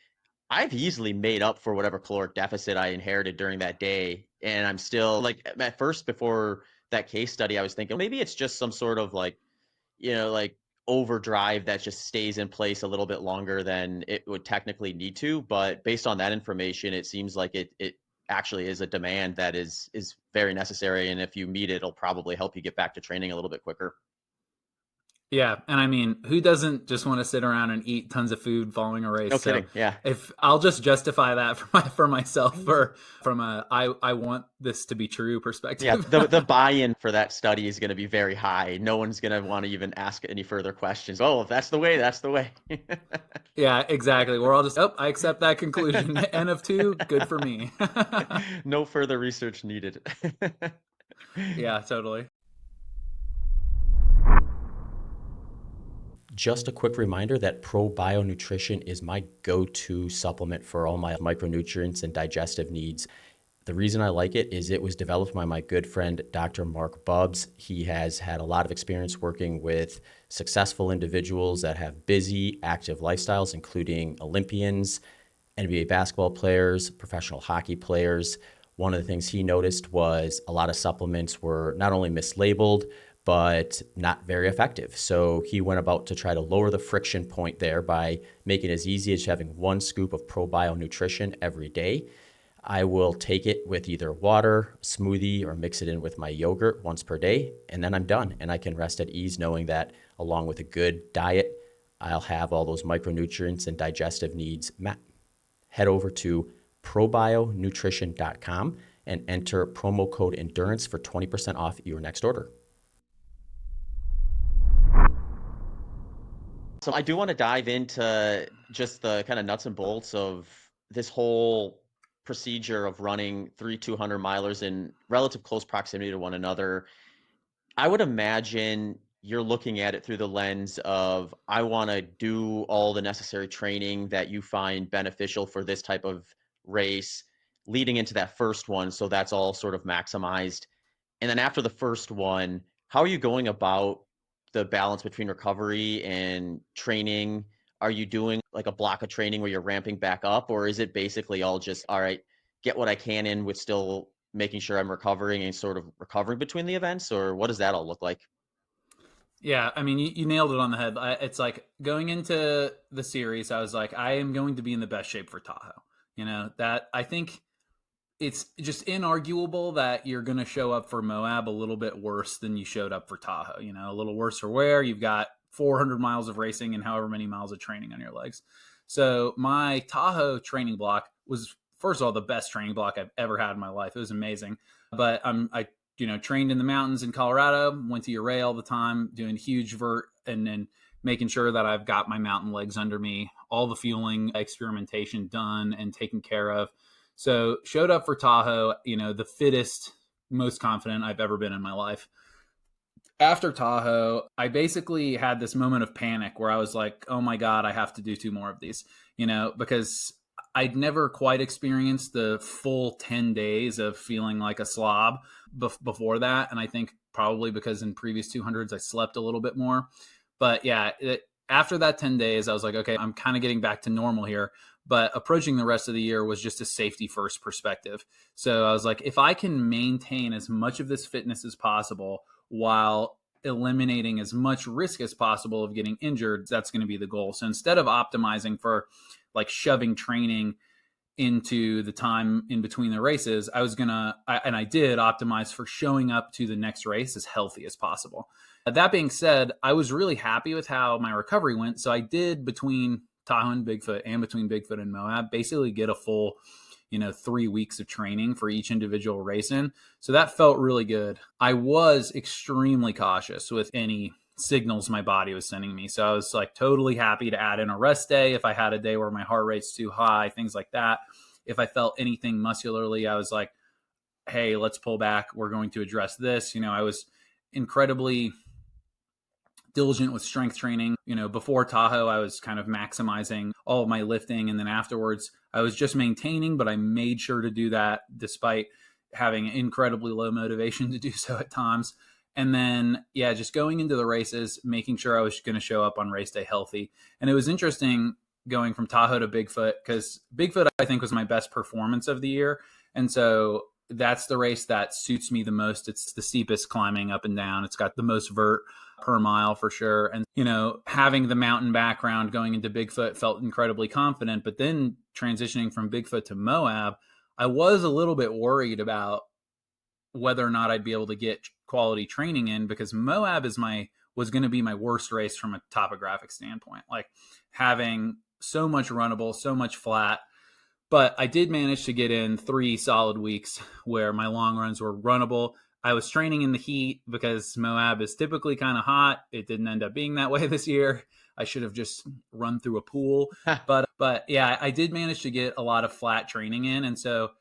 I've easily made up for whatever caloric deficit I inherited during that day, and I'm still like at first before that case study, I was thinking maybe it's just some sort of like, like overdrive that just stays in place a little bit longer than it would technically need to. But based on that information, it seems like it actually is a demand that is very necessary, and if you meet it, it'll probably help you get back to training a little bit quicker. Yeah, and I mean, who doesn't just want to sit around and eat tons of food following a race? No So kidding. Yeah. if I'll just justify that for myself or from a I want this to be true Yeah, perspective. the buy-in for that study is going to be very high. No one's going to want to even ask any further questions. Oh, if that's the way, that's the way. Yeah, exactly. We're all just, oh, I accept that conclusion. N of two, good for me. No further research needed. Yeah, totally. Just a quick reminder that Probio Nutrition is my go-to supplement for all my micronutrients and digestive needs. The reason I like it is it was developed by my good friend, Dr. Mark Bubbs. He has had a lot of experience working with successful individuals that have busy, active lifestyles, including Olympians, NBA basketball players, professional hockey players. One of the things he noticed was a lot of supplements were not only mislabeled, but not very effective. So he went about to try to lower the friction point there by making it as easy as having one scoop of Probio Nutrition every day. I will take it with either water, smoothie, or mix it in with my yogurt once per day, and then I'm done. And I can rest at ease knowing that along with a good diet, I'll have all those micronutrients and digestive needs met. Head over to probionutrition.com and enter promo code endurance for 20% off your next order. So I do want to dive into just the kind of nuts and bolts of this whole procedure of running 200 milers in relative close proximity to one another. I would imagine you're looking at it through the lens of I want to do all the necessary training that you find beneficial for this type of race leading into that first one. So that's all sort of maximized. And then after the first one, how are you going about the balance between recovery and training? Are you doing like a block of training where you're ramping back up, or is it basically all just, all right, get what I can in with still making sure I'm recovering and sort of recovering between the events, or what does that all look like? Yeah, I mean, you nailed it on the head. It's like going into the series, I was like, I am going to be in the best shape for Tahoe. That I think it's just inarguable that you're going to show up for Moab a little bit worse than you showed up for Tahoe. A little worse for wear. You've got 400 miles of racing and however many miles of training on your legs. So my Tahoe training block was, first of all, the best training block I've ever had in my life. It was amazing. But I trained in the mountains in Colorado, went to Uray all the time, doing huge vert and then making sure that I've got my mountain legs under me, all the fueling experimentation done and taken care of. So showed up for Tahoe, the fittest, most confident I've ever been in my life. After Tahoe, I basically had this moment of panic where I was like, oh my God, I have to do 2 more of these, because I'd never quite experienced the full 10 days of feeling like a slob before that. And I think probably because in previous 200s, I slept a little bit more. But yeah, after that 10 days, I was like, okay, I'm kind of getting back to normal here. But approaching the rest of the year was just a safety first perspective. So I was like, if I can maintain as much of this fitness as possible while eliminating as much risk as possible of getting injured, that's going to be the goal. So instead of optimizing for like shoving training into the time in between the races, I did optimize for showing up to the next race as healthy as possible. That being said, I was really happy with how my recovery went. So I did, between Tahoe and Bigfoot and between Bigfoot and Moab, basically get a full 3 weeks of training for each individual race in. So that felt really good. I was extremely cautious with any signals my body was sending me. So I was like totally happy to add in a rest day if I had a day where my heart rate's too high, things like that. If I felt anything muscularly, I was like, hey, let's pull back. We're going to address this. I was incredibly diligent with strength training. Before Tahoe, I was kind of maximizing all of my lifting. And then afterwards, I was just maintaining, but I made sure to do that despite having incredibly low motivation to do so at times. And then, yeah, just going into the races, making sure I was going to show up on race day healthy. And it was interesting. going from Tahoe to Bigfoot, because Bigfoot, I think, was my best performance of the year. And so that's the race that suits me the most. It's the steepest climbing up and down. It's got the most vert per mile for sure. And, having the mountain background going into Bigfoot felt incredibly confident. But then transitioning from Bigfoot to Moab, I was a little bit worried about whether or not I'd be able to get quality training in, because Moab was going to be my worst race from a topographic standpoint, like having so much runnable, so much flat. But I did manage to get in 3 solid weeks where my long runs were runnable. I was training in the heat because Moab is typically kind of hot. It didn't end up being that way this year. I should have just run through a pool. But yeah, I did manage to get a lot of flat training in. And so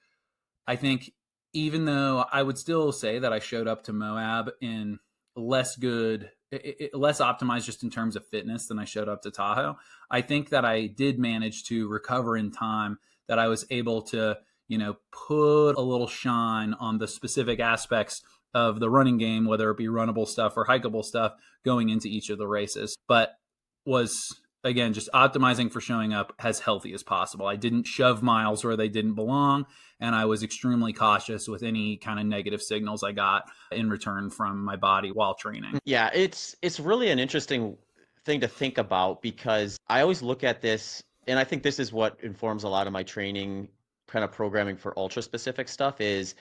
I think, even though I would still say that I showed up to Moab in less optimized just in terms of fitness than I showed up to Tahoe, I think that I did manage to recover in time, that I was able to, put a little shine on the specific aspects of the running game, whether it be runnable stuff or hikeable stuff, going into each of the races. But was, again, just optimizing for showing up as healthy as possible. I didn't shove miles where they didn't belong, and I was extremely cautious with any kind of negative signals I got in return from my body while training. Yeah, it's really an interesting thing to think about, because I always look at this, and I think this is what informs a lot of my training kind of programming for ultra specific stuff, is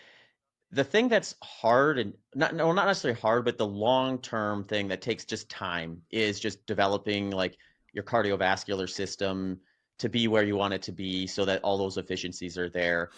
the thing that's hard, and not necessarily hard, but the long-term thing that takes just time, is just developing like your cardiovascular system to be where you want it to be so that all those efficiencies are there.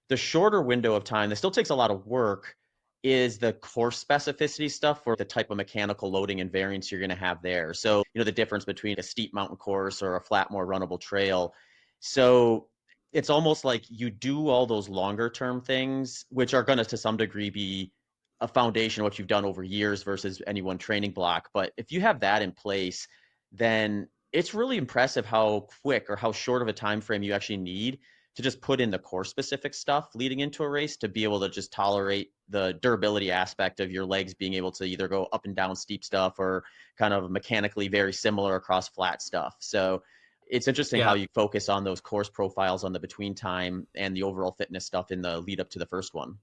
The shorter window of time that still takes a lot of work is the course specificity stuff for the type of mechanical loading and variance you're going to have there. So, the difference between a steep mountain course or a flat, more runnable trail. So it's almost like you do all those longer term things, which are going to some degree be a foundation of what you've done over years versus any one training block. But if you have that in place, then it's really impressive how quick or how short of a time frame you actually need to just put in the course specific stuff leading into a race to be able to just tolerate the durability aspect of your legs being able to either go up and down steep stuff or kind of mechanically very similar across flat stuff. So it's interesting how you focus on those course profiles on the between time and the overall fitness stuff in the lead up to the first one.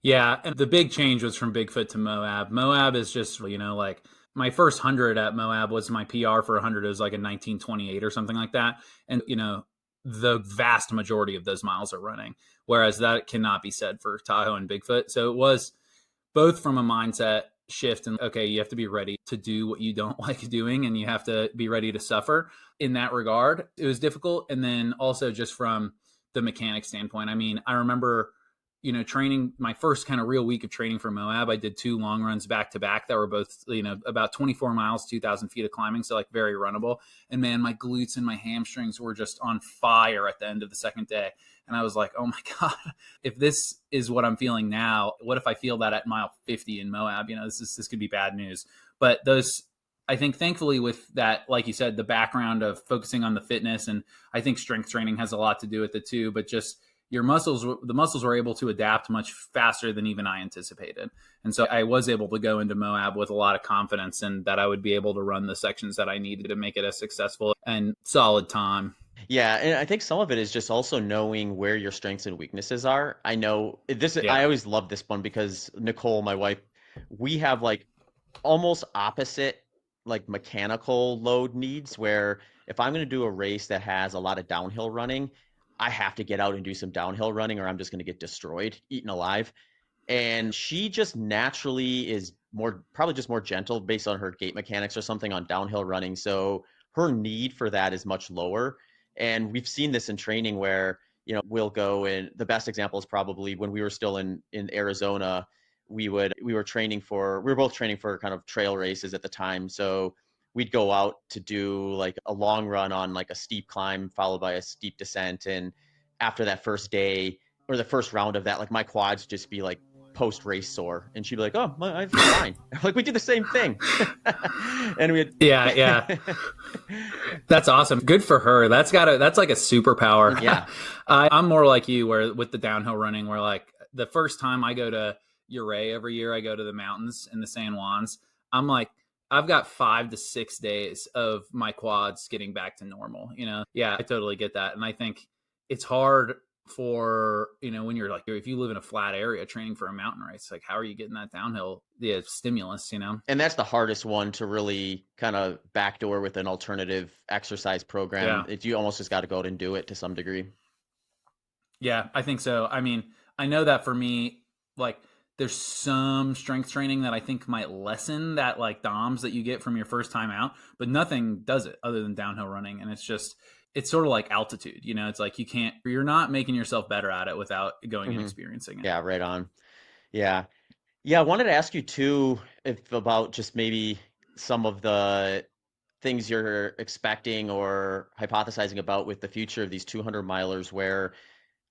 Yeah, and the big change was from Bigfoot to Moab. Moab is just, like my first 100 at Moab was my PR for 100. It was like a 1928 or something like that. And, the vast majority of those miles are running, whereas that cannot be said for Tahoe and Bigfoot. So it was both from a mindset shift, and okay, you have to be ready to do what you don't like doing, and you have to be ready to suffer in that regard. It was difficult. And then also just from the mechanic standpoint, I mean, I remember, training my first kind of real week of training for Moab, I did 2 long runs back to back that were both, about 24 miles, 2,000 feet of climbing. So like very runnable. And man, my glutes and my hamstrings were just on fire at the end of the second day. And I was like, oh my God, if this is what I'm feeling now, what if I feel that at mile 50 in Moab? This could be bad news. But I think thankfully with that, like you said, the background of focusing on the fitness, and I think strength training has a lot to do with it too, but just the muscles were able to adapt much faster than even I anticipated. And so I was able to go into Moab with a lot of confidence, and that I would be able to run the sections that I needed to make it a successful and solid time. Yeah, and I think some of it is just also knowing where your strengths and weaknesses are. I know this, I always love this one because Nicole, my wife, we have like almost opposite like mechanical load needs, where if I'm going to do a race that has a lot of downhill running, I have to get out and do some downhill running or I'm just going to get destroyed, eaten alive. And she just naturally is probably just more gentle based on her gait mechanics or something on downhill running. So her need for that is much lower. And we've seen this in training where, we'll go, and the best example is probably when we were still in Arizona, we were both training for kind of trail races at the time. So we'd go out to do like a long run on like a steep climb followed by a steep descent. And after that first day or the first round of that, like my quads just be like post race sore, and she'd be like, "Oh, I feel fine." Like we did the same thing. And we had... yeah. That's awesome. Good for her. That's like a superpower. Yeah. I'm more like you, where with the downhill running, where like the first time I go to Ouray every year, I go to the mountains in the San Juans. I'm like, I've got 5 to 6 days of my quads getting back to normal. Yeah, I totally get that, and I think it's hard for when you're like, if you live in a flat area training for a mountain race, like how are you getting that downhill, the stimulus. And that's the hardest one to really kind of backdoor with an alternative exercise program. Yeah. You almost just got to go out and do it to some degree. Yeah, I think so. I mean, I know that for me, like there's some strength training that I think might lessen that like DOMS that you get from your first time out, but nothing does it other than downhill running. And it's sort of like altitude, it's like you're not making yourself better at it without going and Hmm. experiencing it. Yeah, right on. Yeah. Yeah, I wanted to ask you too if about just maybe some of the things you're expecting or hypothesizing about with the future of these 200 milers where,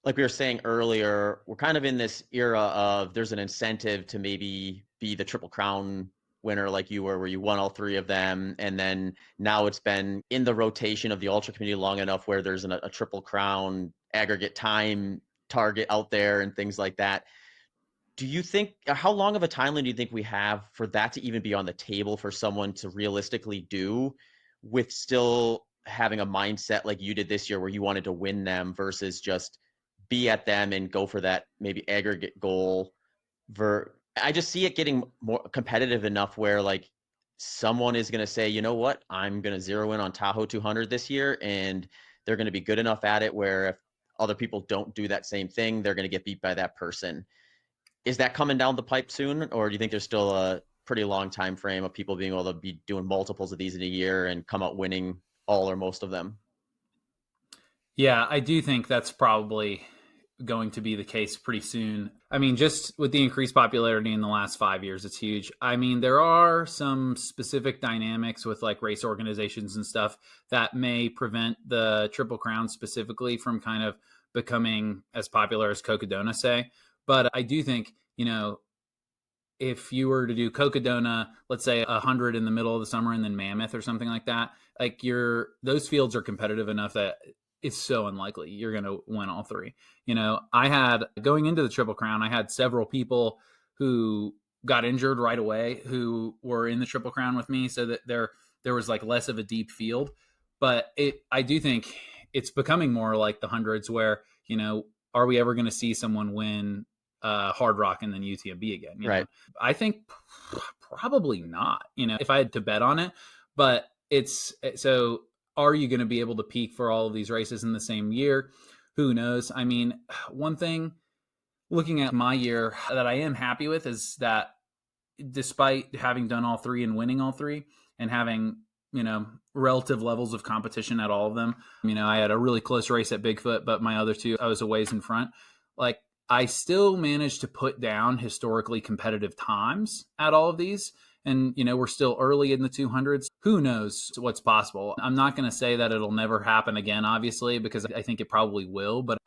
like we were saying earlier, we're kind of in this era of there's an incentive to maybe be the Triple Crown winner like you were, where you won all three of them. And then now it's been in the rotation of the ultra community long enough where there's a Triple Crown aggregate time target out there and things like that. Do you think, how long of a timeline do you think we have for that to even be on the table for someone to realistically do with still having a mindset like you did this year where you wanted to win them versus just be at them and go for that maybe aggregate goal? I just see it getting more competitive enough where like someone is going to say, you know what, I'm going to zero in on Tahoe 200 this year, and they're going to be good enough at it where if other people don't do that same thing, they're going to get beat by that person. Is that coming down the pipe soon, or do you think there's still a pretty long time frame of people being able to be doing multiples of these in a year and come out winning all or most of them? Yeah, I do think that's probably going to be the case pretty soon. I mean, just with the increased popularity in the last 5 years, it's huge. I mean, there are some specific dynamics with like race organizations and stuff that may prevent the Triple Crown specifically from kind of becoming as popular as Cocodona, say. But I do think, if you were to do Cocodona, let's say 100 in the middle of the summer and then Mammoth or something like that, like those fields are competitive enough that it's so unlikely you're going to win all three. I had going into the Triple Crown, I had several people who got injured right away who were in the Triple Crown with me, so that there was like less of a deep field. But I do think it's becoming more like the hundreds where, are we ever going to see someone win Hard Rock and then UTMB again? Right. I think probably not, if I had to bet on it. But it's so, are you going to be able to peak for all of these races in the same year? Who knows? I mean, one thing looking at my year that I am happy with is that despite having done all three and winning all three and having, relative levels of competition at all of them, I had a really close race at Bigfoot, but my other two, I was a ways in front. Like, I still managed to put down historically competitive times at all of these. And, we're still early in the 200s. Who knows what's possible? I'm not going to say that it'll never happen again, obviously, because I think it probably will. But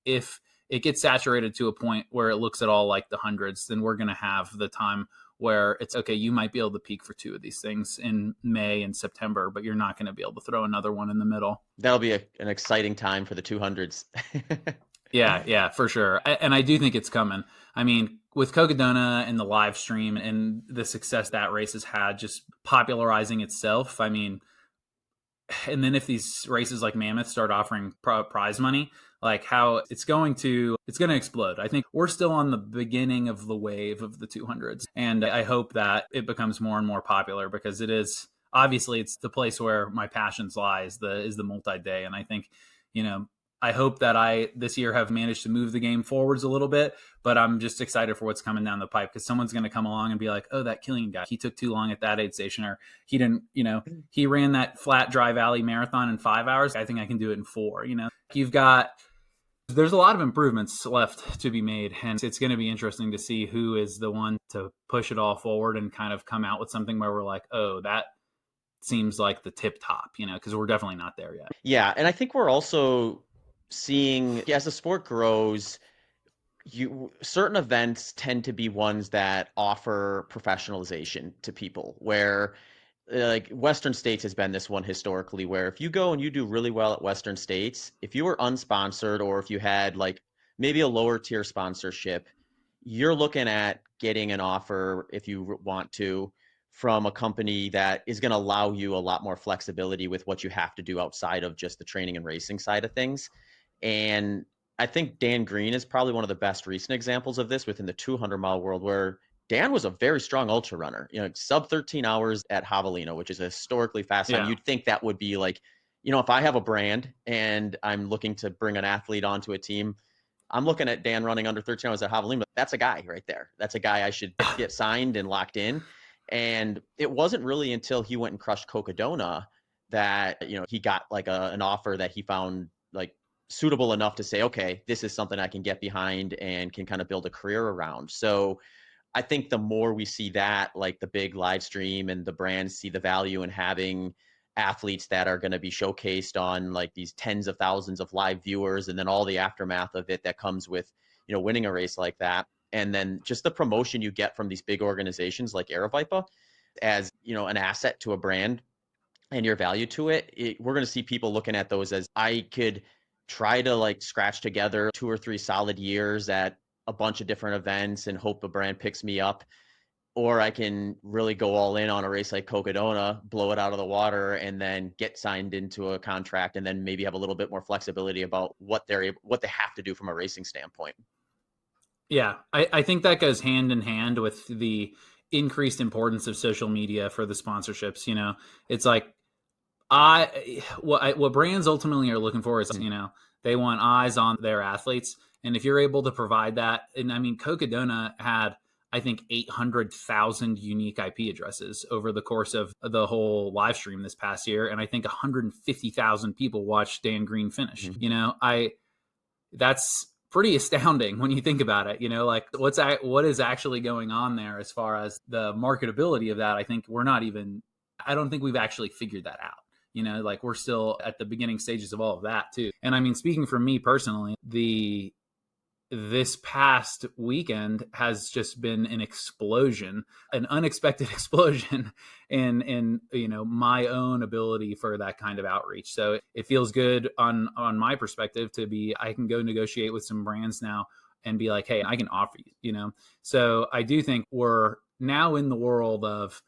if it gets saturated to a point where it looks at all like the hundreds, then we're going to have the time where it's okay. You might be able to peak for two of these things in May and September, but you're not going to be able to throw another one in the middle. That'll be an exciting time for the 200s. Yeah, for sure. And I do think it's coming. I mean, with Cocodona and the live stream and the success that race has had just popularizing itself, I mean, and then if these races like Mammoth start offering prize money, like how it's going to explode. I think we're still on the beginning of the wave of the 200s, and I hope that it becomes more and more popular, because it is obviously it's the place where my passions lie, is the multi-day. And I think, I hope that I this year have managed to move the game forwards a little bit, but I'm just excited for what's coming down the pipe, because someone's going to come along and be like, oh, that Kilian guy, he took too long at that aid station, or he didn't, he ran that flat dry valley marathon in 5 hours. I think I can do it in 4. There's a lot of improvements left to be made, and it's going to be interesting to see who is the one to push it all forward and kind of come out with something where we're like, oh, that seems like the tip top, because we're definitely not there yet. Yeah, and I think we're also seeing, as the sport grows, certain events tend to be ones that offer professionalization to people, where like Western States has been this one historically, where if you go and you do really well at Western States, if you were unsponsored or if you had like maybe a lower tier sponsorship, you're looking at getting an offer, if you want to, from a company that is going to allow you a lot more flexibility with what you have to do outside of just the training and racing side of things. And I think Dan Green is probably one of the best recent examples of this within the 200-mile world, where Dan was a very strong ultra runner, sub 13 hours at Javelina, which is a historically fast time. Yeah. You'd think that would be like, if I have a brand and I'm looking to bring an athlete onto a team, I'm looking at Dan running under 13 hours at Javelina. That's a guy right there. That's a guy I should get signed and locked in. And it wasn't really until he went and crushed Cocodona that, he got like an offer that he found like suitable enough to say, okay, this is something I can get behind and can kind of build a career around. So I think the more we see that, like the big live stream and the brands see the value in having athletes that are going to be showcased on like these tens of thousands of live viewers, and then all the aftermath of it that comes with, winning a race like that. And then just the promotion you get from these big organizations like Aravaipa as, an asset to a brand and your value to it, we're going to see people looking at those as, I could try to like scratch together 2 or 3 solid years at a bunch of different events and hope a brand picks me up. Or I can really go all in on a race like Cocodona, blow it out of the water, and then get signed into a contract, and then maybe have a little bit more flexibility about what they have to do from a racing standpoint. Yeah, I think that goes hand in hand with the increased importance of social media for the sponsorships. It's like what brands ultimately are looking for is, they want eyes on their athletes, and if you're able to provide that, and I mean, Cocodona had, I think, 800,000 unique IP addresses over the course of the whole live stream this past year, and I think 150,000 people watched Dan Green finish. That's pretty astounding when you think about it. Like what is actually going on there as far as the marketability of that. I don't think we've actually figured that out. Like we're still at the beginning stages of all of that too. And I mean, speaking for me personally, this past weekend has just been an explosion, an unexpected explosion in my own ability for that kind of outreach. So it feels good on my perspective I can go negotiate with some brands now and be like, hey, I can offer you. So I do think we're now in the world of,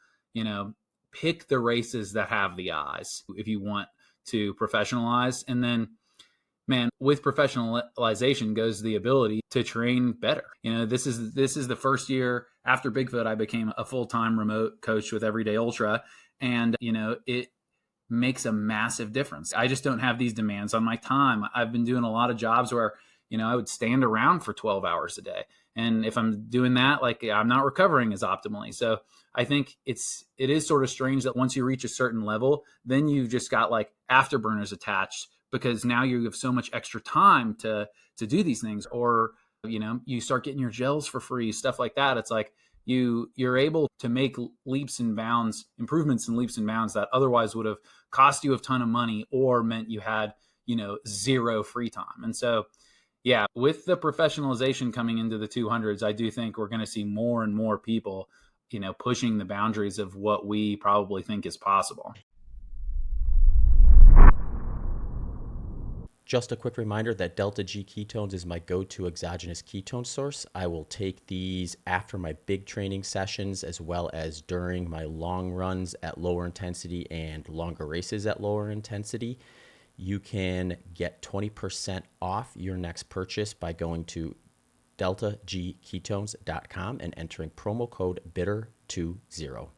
pick the races that have the eyes if you want to professionalize. And then, man, with professionalization goes the ability to train better. This is the first year after Bigfoot I became a full-time remote coach with Everyday Ultra, and it makes a massive difference. I just don't have these demands on my time. I've been doing a lot of jobs where I would stand around for 12 hours a day, and if I'm doing that, like, I'm not recovering as optimally. So I think it is sort of strange that once you reach a certain level, then you've just got like afterburners attached, because now you have so much extra time to do these things. Or you start getting your gels for free, stuff like that. It's like you're able to make leaps and bounds, improvements in leaps and bounds that otherwise would have cost you a ton of money or meant you had zero free time. And so yeah, with the professionalization coming into the 200s, I do think we're going to see more and more people pushing the boundaries of what we probably think is possible. Just a quick reminder that Delta G ketones is my go-to exogenous ketone source. I will take these after my big training sessions, as well as during my long runs at lower intensity and longer races at lower intensity. You can get 20% off your next purchase by going to deltagketones.com and entering promo code BITTER20.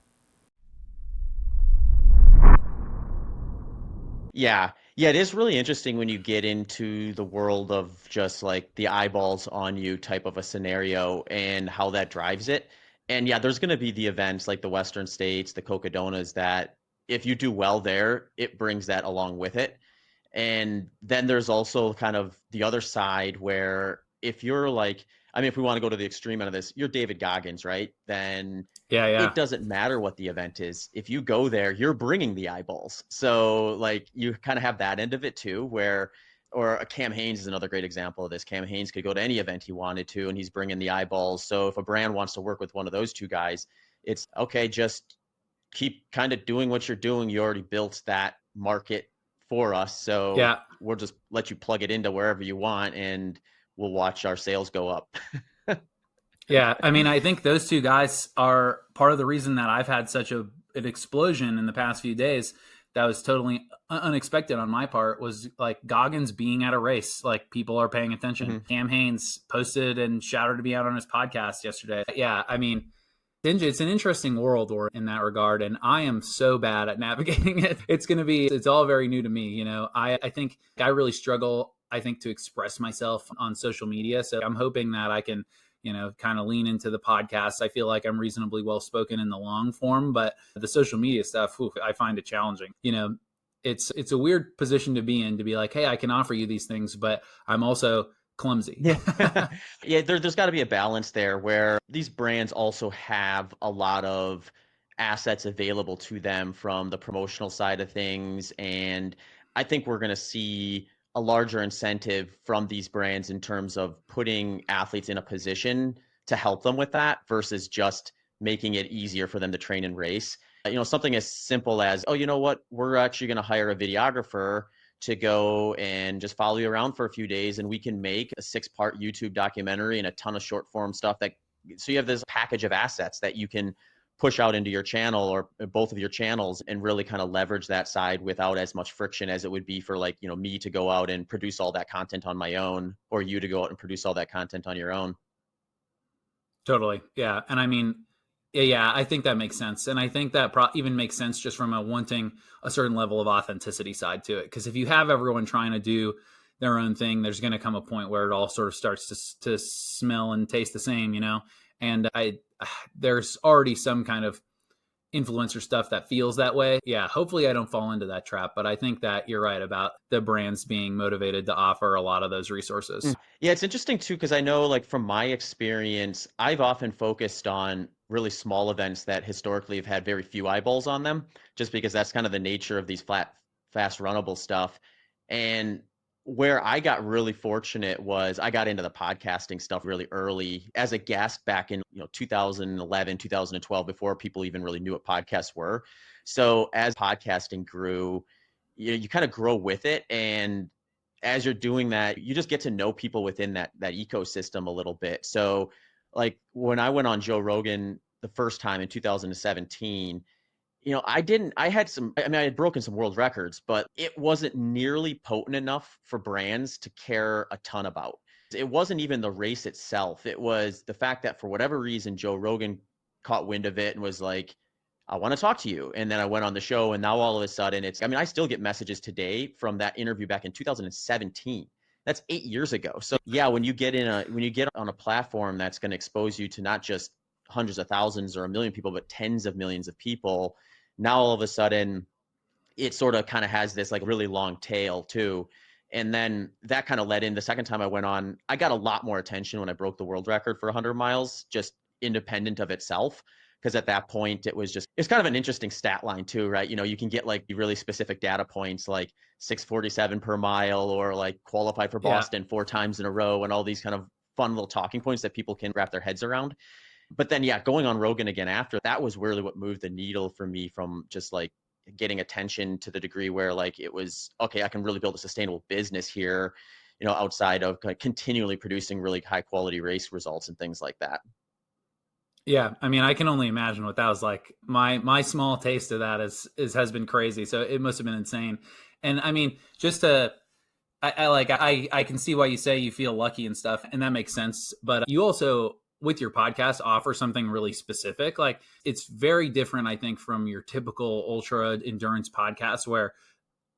Yeah. Yeah, it is really interesting when you get into the world of just like the eyeballs on you type of a scenario and how that drives it. And yeah, there's going to be the events like the Western States, the Cocodonas, that if you do well there, it brings that along with it. And then there's also kind of the other side where if you're like, I mean, if we want to go to the extreme end of this, you're David Goggins, right? Then Yeah. it doesn't matter what the event is. If you go there, you're bringing the eyeballs. So like you kind of have that end of it too, where, or a Cam Hanes is another great example of this. Cam Hanes could go to any event he wanted to, and he's bringing the eyeballs. So if a brand wants to work with one of those two guys, it's okay. Just keep kind of doing what you're doing. You already built that market for us. So Yeah. we'll just let you plug it into wherever you want, and we'll watch our sales go up. Yeah, I mean, I think those two guys are part of the reason that I've had such an explosion in the past few days. That was totally unexpected on my part. Was like Goggins being at a race, like people are paying attention. Mhm. Cam Haines posted and shouted to be out on his podcast yesterday. Yeah, I mean, it's an interesting world we're in that regard, and I am so bad at navigating it. It's all very new to me. I think I really struggle, I think, to express myself on social media. So I'm hoping that I can, kind of lean into the podcast. I feel like I'm reasonably well spoken in the long form, but the social media stuff, I find it challenging. It's a weird position to be in, to be like, hey, I can offer you these things, but I'm also clumsy. Yeah. Yeah, there's got to be a balance there where these brands also have a lot of assets available to them from the promotional side of things. And I think we're going to see a larger incentive from these brands in terms of putting athletes in a position to help them with that versus just making it easier for them to train and race. Something as simple as, oh, you know what, we're actually going to hire a videographer to go and just follow you around for a few days, and we can make a 6-part YouTube documentary and a ton of short form stuff so you have this package of assets that you can push out into your channel or both of your channels and really kind of leverage that side without as much friction as it would be for me to go out and produce all that content on my own, or you to go out and produce all that content on your own. Totally. Yeah. And I mean, yeah, I think that makes sense. And I think that even makes sense just from a wanting a certain level of authenticity side to it. Because if you have everyone trying to do their own thing, there's going to come a point where it all sort of starts to smell and taste the same. And there's already some kind of influencer stuff that feels that way. Yeah, hopefully I don't fall into that trap, but I think that you're right about the brands being motivated to offer a lot of those resources. Yeah, it's interesting too, because I know, like, from my experience, I've often focused on really small events that historically have had very few eyeballs on them, just because that's kind of the nature of these fast runnable stuff. And where I got really fortunate was I got into the podcasting stuff really early as a guest back in 2011, 2012, before people even really knew what podcasts were. So as podcasting grew, you kind of grow with it, and as you're doing that, you just get to know people within that ecosystem a little bit. So, like, when I went on Joe Rogan the first time in 2017, I had broken some world records, but it wasn't nearly potent enough for brands to care a ton about. It wasn't even the race itself. It was the fact that for whatever reason, Joe Rogan caught wind of it and was like, I want to talk to you. And then I went on the show, and now all of a sudden I still get messages today from that interview back in 2017. That's 8 years ago. So yeah, when you get on a platform that's going to expose you to not just hundreds of thousands or a million people, but tens of millions of people, now all of a sudden it sort of kind of has this like really long tail too. And then that kind of led in the second time I went on, I got a lot more attention when I broke the world record for 100 miles, just independent of itself. Because at that point, it's kind of an interesting stat line too, right? You can get like really specific data points like 6:47 per mile, or like qualify for Yeah. Boston 4 times in a row, and all these kind of fun little talking points that people can wrap their heads around. But then, yeah, going on Rogan again after that was really what moved the needle for me, from just like getting attention to the degree where like it was, okay, I can really build a sustainable business here, outside of continually producing really high quality race results and things like that. Yeah, I mean, I can only imagine what that was like. My small taste of that has been crazy. So it must have been insane. And I mean, just to I can see why you say you feel lucky and stuff, and that makes sense. But you also, with your podcast, offer something really specific. Like, it's very different, I think, from your typical ultra endurance podcast, where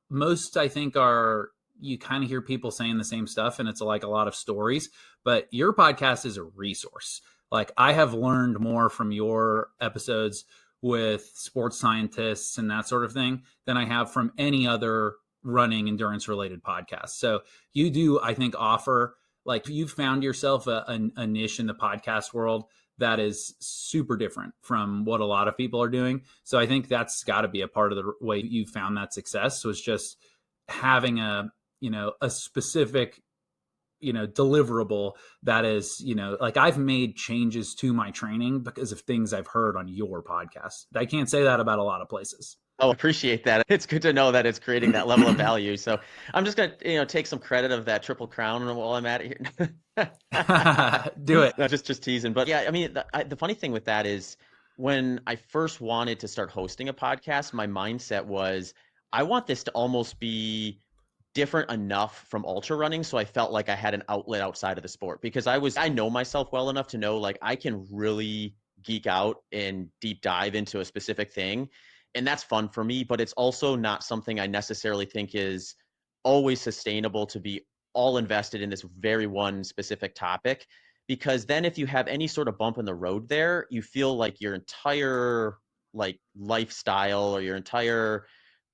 most, I think, are, you kind of hear people saying the same stuff, and it's like a lot of stories. But your podcast is a resource. Like, I have learned more from your episodes with sports scientists and that sort of thing than I have from any other running endurance related podcast. So you do, I think, offer, like, you've found yourself a niche in the podcast world that is super different from what a lot of people are doing. So I think that's got to be a part of the way you found that success, was just having a specific, deliverable that is, like, I've made changes to my training because of things I've heard on your podcast. I can't say that about a lot of places. Oh, appreciate that. It's good to know that it's creating that level of value. So I'm just gonna, take some credit of that Triple Crown while I'm at it here. Do it. No, just teasing. But yeah, I mean, the funny thing with that is when I first wanted to start hosting a podcast, my mindset was I want this to almost be different enough from ultra running so I felt like I had an outlet outside of the sport because I know myself well enough to know like I can really geek out and deep dive into a specific thing, and that's fun for me, but it's also not something I necessarily think is always sustainable to be all invested in this very one specific topic, because then if you have any sort of bump in the road there, you feel like your entire like lifestyle or your entire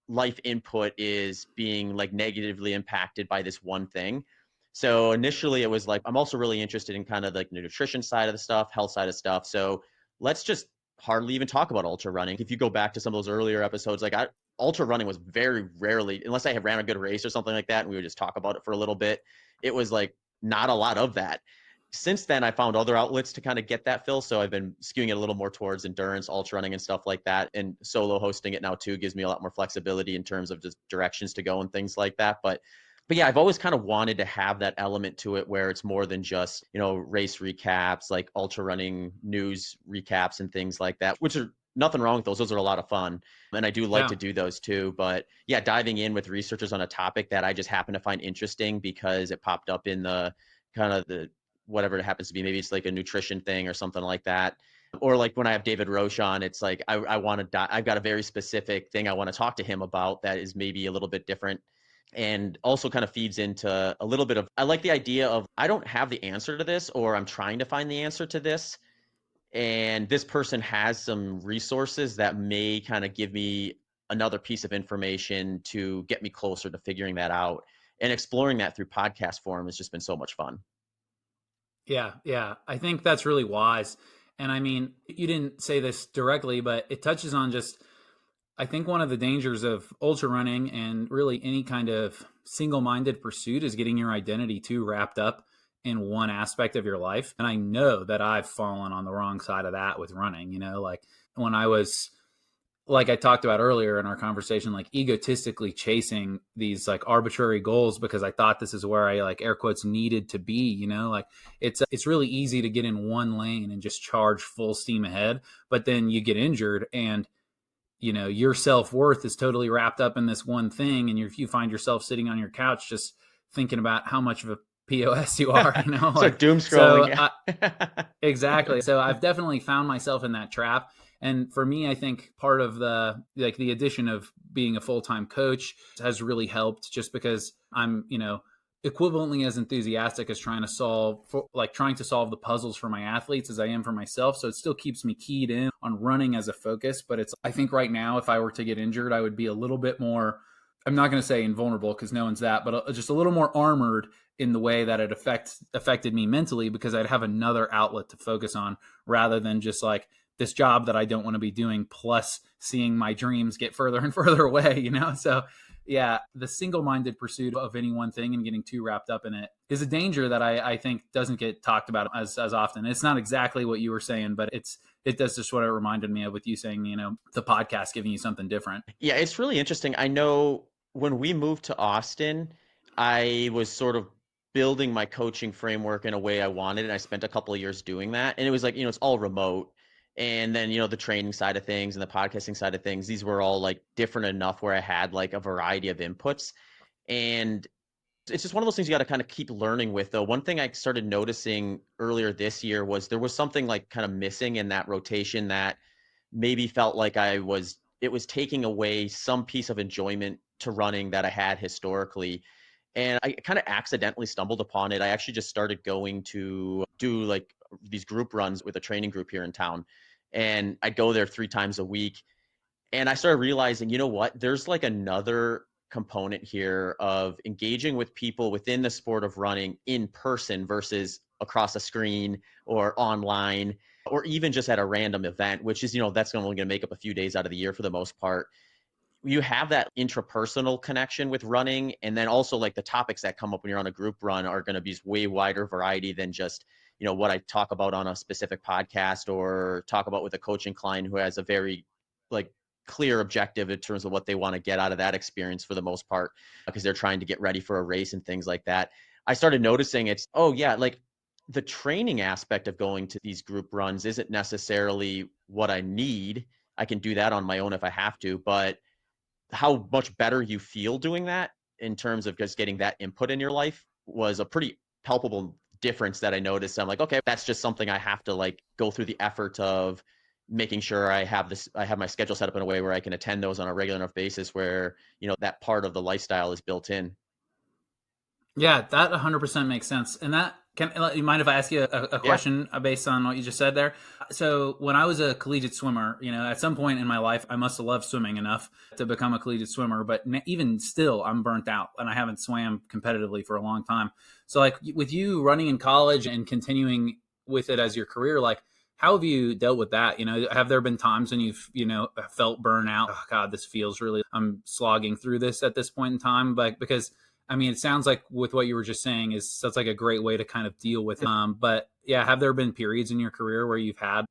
life input is being like negatively impacted by this one thing. So initially it was like, I'm also really interested in kind of like the nutrition side of the stuff, health side of stuff. So let's just hardly even talk about ultra running. If you go back to some of those earlier episodes, like ultra running was very rarely, unless I had ran a good race or something like that, and we would just talk about it for a little bit. It was like not a lot of that. Since then, I found other outlets to kind of get that fill. So I've been skewing it a little more towards endurance, ultra running, and stuff like that. And solo hosting it now too gives me a lot more flexibility in terms of just directions to go and things like that. But yeah, I've always kind of wanted to have that element to it where it's more than just, race recaps, like ultra running news recaps and things like that, which are nothing wrong with those. Those are a lot of fun. And I do like Yeah. to do those too. But yeah, diving in with researchers on a topic that I just happen to find interesting because it popped up in the kind of the whatever it happens to be. Maybe it's like a nutrition thing or something like that. Or like when I have David Roche on, it's like I want to. I've got a very specific thing I want to talk to him about that is maybe a little bit different, and also kind of feeds into a little bit of. I like the idea of I don't have the answer to this, or I'm trying to find the answer to this, and this person has some resources that may kind of give me another piece of information to get me closer to figuring that out. And exploring that through podcast form has just been so much fun. Yeah, yeah. I think that's really wise. And I mean, you didn't say this directly, but it touches on just, I think one of the dangers of ultra running and really any kind of single minded pursuit is getting your identity too wrapped up in one aspect of your life. And I know that I've fallen on the wrong side of that with running, like when I was, like I talked about earlier in our conversation, like egotistically chasing these like arbitrary goals because I thought this is where I like air quotes needed to be, like it's really easy to get in one lane and just charge full steam ahead, but then you get injured and your self-worth is totally wrapped up in this one thing, and you find yourself sitting on your couch just thinking about how much of a POS you are, Start like doom so scrolling. exactly. So I've definitely found myself in that trap. And for me, I think part of the addition of being a full-time coach has really helped just because I'm, equivalently as enthusiastic as trying to solve the puzzles for my athletes as I am for myself. So it still keeps me keyed in on running as a focus. But I think right now, if I were to get injured, I would be a little bit more, I'm not going to say invulnerable because no one's that, but just a little more armored in the way that it affected me mentally because I'd have another outlet to focus on rather than just like this job that I don't want to be doing plus seeing my dreams get further and further away. So yeah, the single-minded pursuit of any one thing and getting too wrapped up in it is a danger that I think doesn't get talked about as often. It's not exactly what you were saying, but it does just what it reminded me of with you saying, the podcast giving you something different. Yeah, it's really interesting. I know when we moved to Austin, I was sort of building my coaching framework in a way I wanted, and I spent a couple of years doing that. And it was like, it's all remote. And then, the training side of things and the podcasting side of things, these were all like different enough where I had like a variety of inputs. And it's just one of those things you got to kind of keep learning with, though. One thing I started noticing earlier this year was there was something like kind of missing in that rotation that maybe felt like it was taking away some piece of enjoyment to running that I had historically. And I kind of accidentally stumbled upon it. I actually just started going to do like these group runs with a training group here in town. And I'd go there 3 times a week. And I started realizing, you know what? There's like another component here of engaging with people within the sport of running in person versus across a screen or online or even just at a random event, which is, that's only going to make up a few days out of the year for the most part. You have that intrapersonal connection with running. And then also like the topics that come up when you're on a group run are going to be way wider variety than just, what I talk about on a specific podcast or talk about with a coaching client who has a very like clear objective in terms of what they want to get out of that experience for the most part, because they're trying to get ready for a race and things like that. I started noticing it's, oh yeah, like the training aspect of going to these group runs isn't necessarily what I need. I can do that on my own if I have to, but how much better you feel doing that in terms of just getting that input in your life was a pretty palpable difference that I noticed. I'm like, okay, that's just something I have to like go through the effort of making sure I have my schedule set up in a way where I can attend those on a regular enough basis where, that part of the lifestyle is built in. Yeah, that 100% makes sense. And that you mind if I ask you a Yeah. question based on what you just said there? So when I was a collegiate swimmer, at some point in my life, I must have loved swimming enough to become a collegiate swimmer. But even still, I'm burnt out and I haven't swam competitively for a long time. So like with you running in college and continuing with it as your career, like how have you dealt with that? Have there been times when you've, felt burnout? Oh God, this feels really, I'm slogging through this at this point in time. But because I mean, it sounds like with what you were just saying that's like a great way to kind of deal with it. But yeah, have there been periods in your career where you've had,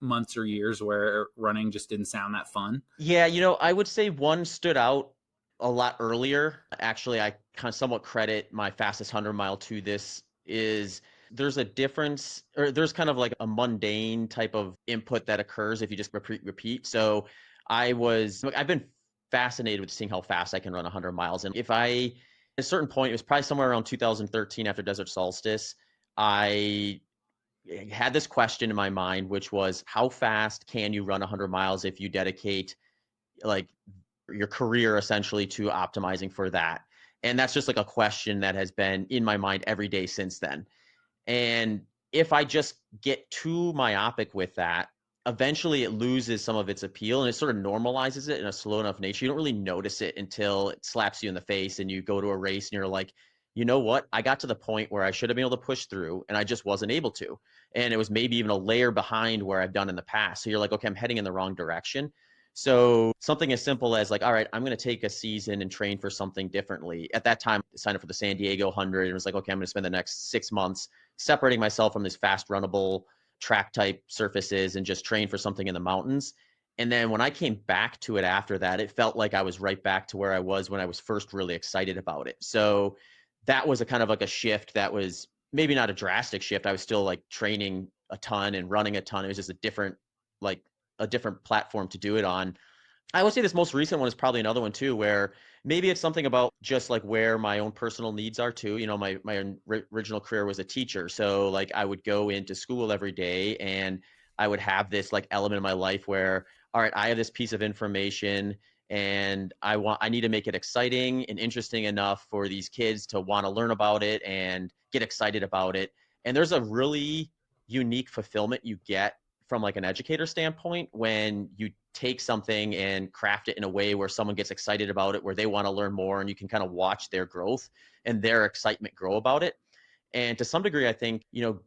months or years where running just didn't sound that fun? Yeah, I would say one stood out a lot earlier. Actually, I kind of somewhat credit my fastest 100 mile to this is there's a difference, or there's kind of like a mundane type of input that occurs if you just repeat. So I've been fascinated with seeing how fast I can run 100 miles. And at a certain point, it was probably somewhere around 2013 after Desert Solstice, I had this question in my mind, which was how fast can you run 100 miles if you dedicate like your career essentially to optimizing for that? And that's just like a question that has been in my mind every day since then. And if I just get too myopic with that, eventually it loses some of its appeal and it sort of normalizes it in a slow enough nature. You don't really notice it until it slaps you in the face and you go to a race and you're like, you know what? I got to the point where I should have been able to push through and I just wasn't able to. And it was maybe even a layer behind where I've done in the past. So you're like, okay, I'm heading in the wrong direction. So something as simple as like, all right, I'm going to take a season and train for something differently. At that time, I signed up for the San Diego 100 and was like, okay, I'm going to spend the next 6 months separating myself from this fast runnable track type surfaces and just train for something in the mountains. And then when I came back to it after that, it felt like I was right back to where I was when I was first really excited about it. So that was a kind of like a shift that was maybe not a drastic shift. I was still like training a ton and running a ton. It was just like a different platform to do it on. I would say this most recent one is probably another one too, where maybe it's something about just like where my own personal needs are too. My original career was a teacher, so like I would go into school every day, and I would have this like element in my life where, all right, I have this piece of information, and I need to make it exciting and interesting enough for these kids to want to learn about it and get excited about it. And there's a really unique fulfillment you get from like an educator standpoint when you take something and craft it in a way where someone gets excited about it, where they want to learn more, and you can kind of watch their growth and their excitement grow about it. And to some degree, I think,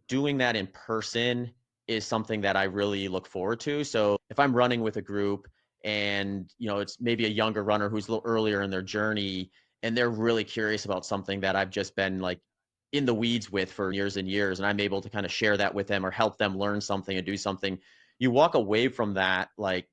doing that in person is something that I really look forward to. So if I'm running with a group and, it's maybe a younger runner who's a little earlier in their journey and they're really curious about something that I've just been like in the weeds with for years and years, and I'm able to kind of share that with them or help them learn something and do something, you walk away from that like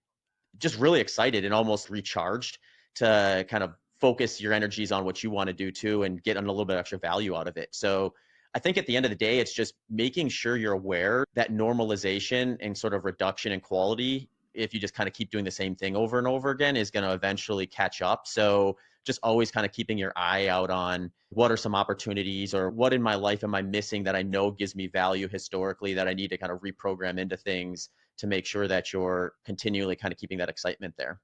just really excited and almost recharged to kind of focus your energies on what you want to do too and get a little bit extra value out of it. So I think at the end of the day, it's just making sure you're aware that normalization and sort of reduction in quality, if you just kind of keep doing the same thing over and over again, is going to eventually catch up. So just always kind of keeping your eye out on what are some opportunities or what in my life am I missing that I know gives me value historically that I need to kind of reprogram into things to make sure that you're continually kind of keeping that excitement there.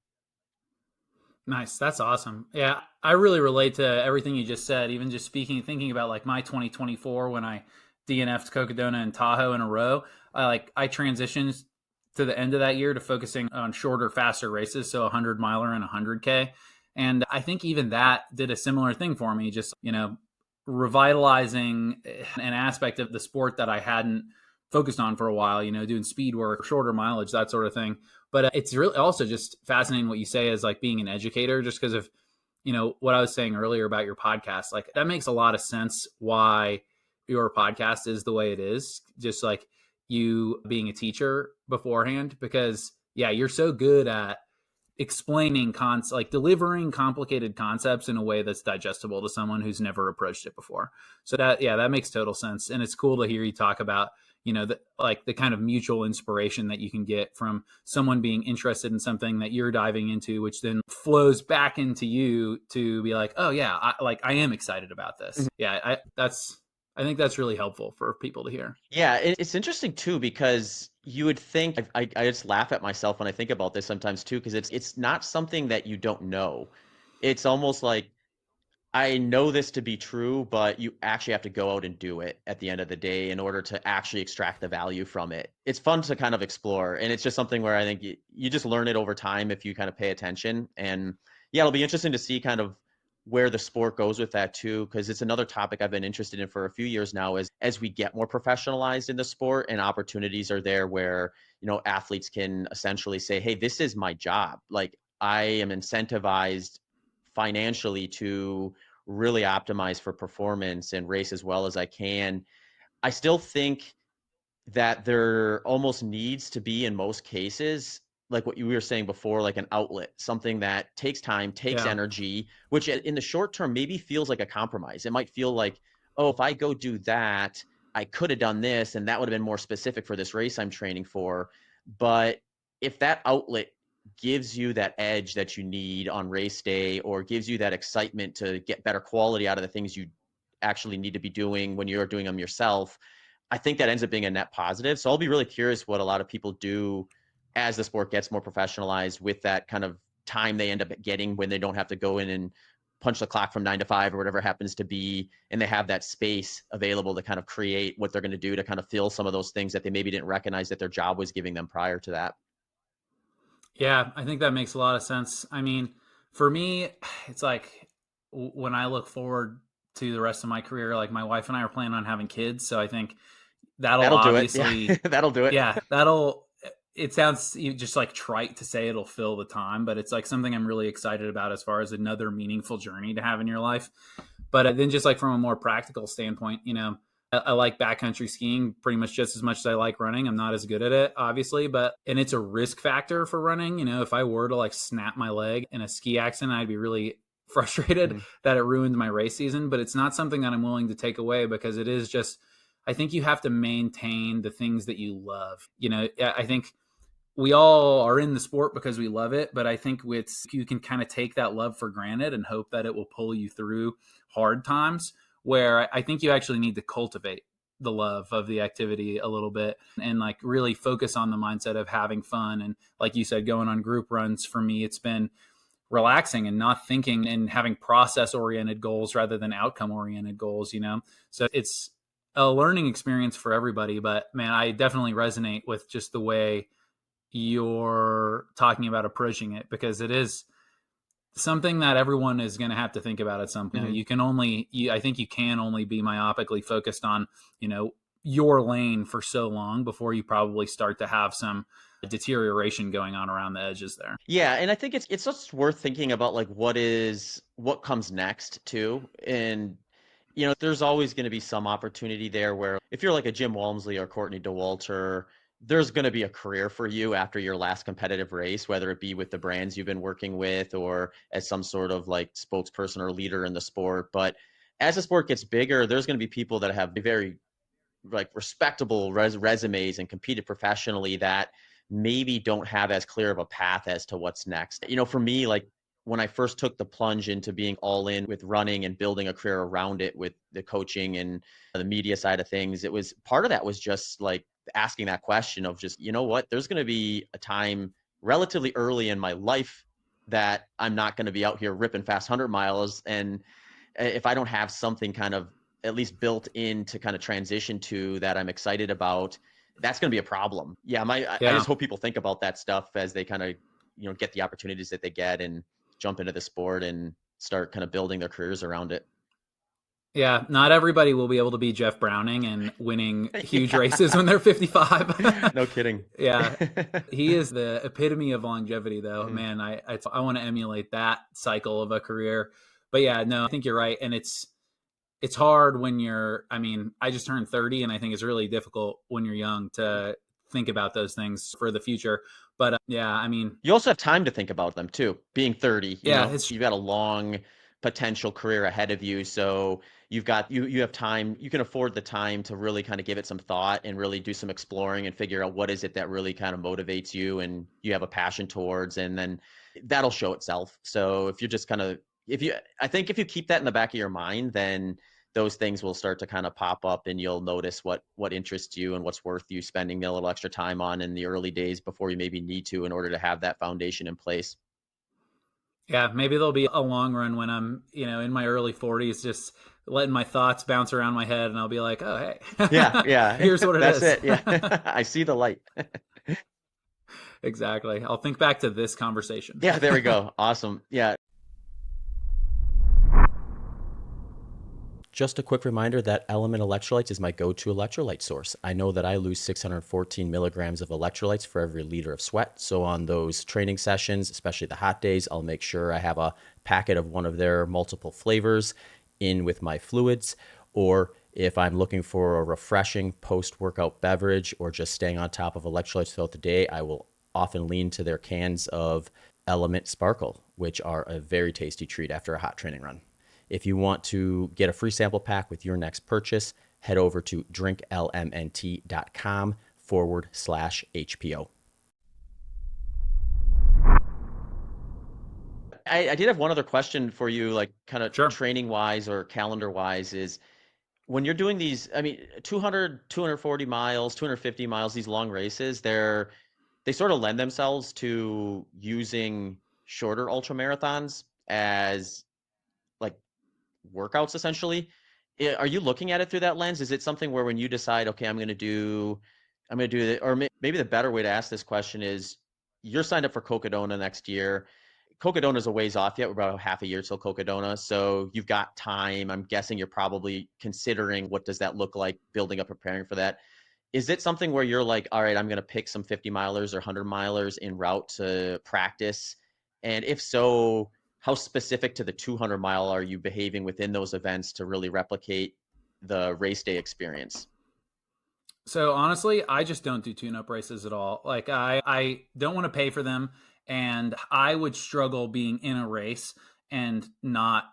Nice. That's awesome. Yeah, I really relate to everything you just said. Even just thinking about like my 2024 when I DNF'd Cocodona and Tahoe in a row. I transitioned to the end of that year to focusing on shorter, faster races, so 100 miler and 100K. And I think even that did a similar thing for me. Just revitalizing an aspect of the sport that I hadn't focused on for a while. Doing speed work, shorter mileage, that sort of thing. But it's really also just fascinating what you say as like being an educator, just because of, what I was saying earlier about your podcast. Like that makes a lot of sense why your podcast is the way it is. Just like you being a teacher beforehand, because yeah, you're so good at explaining like delivering complicated concepts in a way that's digestible to someone who's never approached it before. So that makes total sense. And it's cool to hear you talk about, the kind of mutual inspiration that you can get from someone being interested in something that you're diving into, which then flows back into you to be like, oh yeah, I am excited about this. Yeah. I think that's really helpful for people to hear. Yeah, it's interesting too because you would think I just laugh at myself when I think about this sometimes too because it's not something that you don't know. It's almost like I know this to be true, but you actually have to go out and do it at the end of the day in order to actually extract the value from it. It's fun to kind of explore, and it's just something where I think you just learn it over time if you kind of pay attention. And yeah, it'll be interesting to see kind of where the sport goes with that too, because it's another topic I've been interested in for a few years now. As we get more professionalized in the sport and opportunities are there where athletes can essentially say, "Hey, this is my job. Like I am incentivized financially to really optimize for performance and race as well as I can." I still think that there almost needs to be in most cases, like what you were saying before, like an outlet, something that takes time, takes Yeah. energy, which in the short term maybe feels like a compromise. It might feel like, oh, if I go do that, I could have done this and that would have been more specific for this race I'm training for. But if that outlet gives you that edge that you need on race day or gives you that excitement to get better quality out of the things you actually need to be doing when you're doing them yourself, I think that ends up being a net positive. So I'll be really curious what a lot of people do as the sport gets more professionalized with that kind of time they end up getting when they don't have to go in and punch the clock from 9 to 5 or whatever it happens to be. And they have that space available to kind of create what they're going to do to kind of fill some of those things that they maybe didn't recognize that their job was giving them prior to that. Yeah, I think that makes a lot of sense. I mean, for me, it's like when I look forward to the rest of my career, like my wife and I are planning on having kids. So I think that'll That'll do it. Yeah, obviously, that'll do it. yeah, it sounds just like trite to say it'll fill the time, but it's like something I'm really excited about as far as another meaningful journey to have in your life. But then just like from a more practical standpoint, I like backcountry skiing pretty much just as much as I like running. I'm not as good at it, obviously, and it's a risk factor for running. If I were to like snap my leg in a ski accident, I'd be really frustrated Mhm. that it ruined my race season, but it's not something that I'm willing to take away because it is just, I think you have to maintain the things that you love. I think we all are in the sport because we love it, but I think you can kind of take that love for granted and hope that it will pull you through hard times, where I think you actually need to cultivate the love of the activity a little bit and like really focus on the mindset of having fun. And like you said, going on group runs, for me, it's been relaxing and not thinking and having process oriented goals rather than outcome oriented goals. So it's a learning experience for everybody, but man, I definitely resonate with just the way you're talking about approaching it, because it is something that everyone is going to have to think about at some point. Mhm. I think you can only be myopically focused on, your lane for so long before you probably start to have some deterioration going on around the edges there. Yeah, and I think it's just worth thinking about like what comes next too. And there's always going to be some opportunity there where if you're like a Jim Walmsley or Courtney Dauwalter, there's going to be a career for you after your last competitive race, whether it be with the brands you've been working with or as some sort of like spokesperson or leader in the sport. But as the sport gets bigger, there's going to be people that have very like respectable resumes and competed professionally that maybe don't have as clear of a path as to what's next. For me, like when I first took the plunge into being all in with running and building a career around it with the coaching and the media side of things, it was part of that was just like asking that question of just, what, there's going to be a time relatively early in my life that I'm not going to be out here ripping fast 100 miles. And if I don't have something kind of at least built in to kind of transition to that I'm excited about, that's going to be a problem. Yeah, I Yeah. just hope people think about that stuff as they kind of get the opportunities that they get and jump into the sport and start kind of building their careers around it. Yeah, not everybody will be able to be Jeff Browning and winning huge Yeah, races when they're 55. no kidding. Yeah, he is the epitome of longevity, though. Mhm. Man, I want to emulate that cycle of a career. But yeah, no, I think you're right, and it's hard when you're. I mean, I just turned 30, and I think it's really difficult when you're young to think about those things for the future. But yeah, I mean, You also have time to think about them too. Being 30, yeah, it's you've got a long potential career ahead of you. So you have time, you can afford the time to really kind of give it some thought and really do some exploring and figure out what is it that really kind of motivates you and you have a passion towards, and then that'll show itself. So if you're just kind of I think if you keep that in the back of your mind, then those things will start to kind of pop up and you'll notice what interests you and what's worth you spending a little extra time on in the early days before you maybe need to in order to have that foundation in place. yeah, maybe there'll be a long run when I'm, in my early 40s, just letting my thoughts bounce around my head, and I'll be like, oh, Yeah, hey, yeah. here's what it That's is. it. Yeah. I see the light. Exactly. I'll think back to this conversation. Yeah, there we go. Awesome. Yeah. Just a quick reminder that Element Electrolytes is my go-to electrolyte source. I know that I lose 614 milligrams of electrolytes for every liter of sweat. So on those training sessions, especially the hot days, I'll make sure I have a packet of one of their multiple flavors in with my fluids. Or if I'm looking for a refreshing post-workout beverage or just staying on top of electrolytes throughout the day, I will often lean to their cans of Element Sparkle, which are a very tasty treat after a hot training run. If you want to get a free sample pack with your next purchase, head over to drinklmnt.com/HPO. I did have one other question for you, like kind of Sure. training wise or calendar wise, is when you're doing these, I mean, 200, 240 miles, 250 miles, these long races, they sort of lend themselves to using shorter ultra marathons as like workouts essentially. Are you looking at it through that lens? Is it something where when you decide, okay, I'm going to do it, or maybe the better way to ask this question is, you're signed up for Cocodona next year. Cocodona's a ways off yet. We're about half a year till Cocodona. So you've got time. I'm guessing you're probably considering what does that look like, building up, preparing for that. Is it something where you're like, all right, I'm going to pick some 50 milers or 100 milers en route to practice? And if so, how specific to the 200-mile are you behaving within those events to really replicate the race day experience? So honestly, I just don't do tune-up races at all. Like I don't want to pay for them, and I would struggle being in a race and not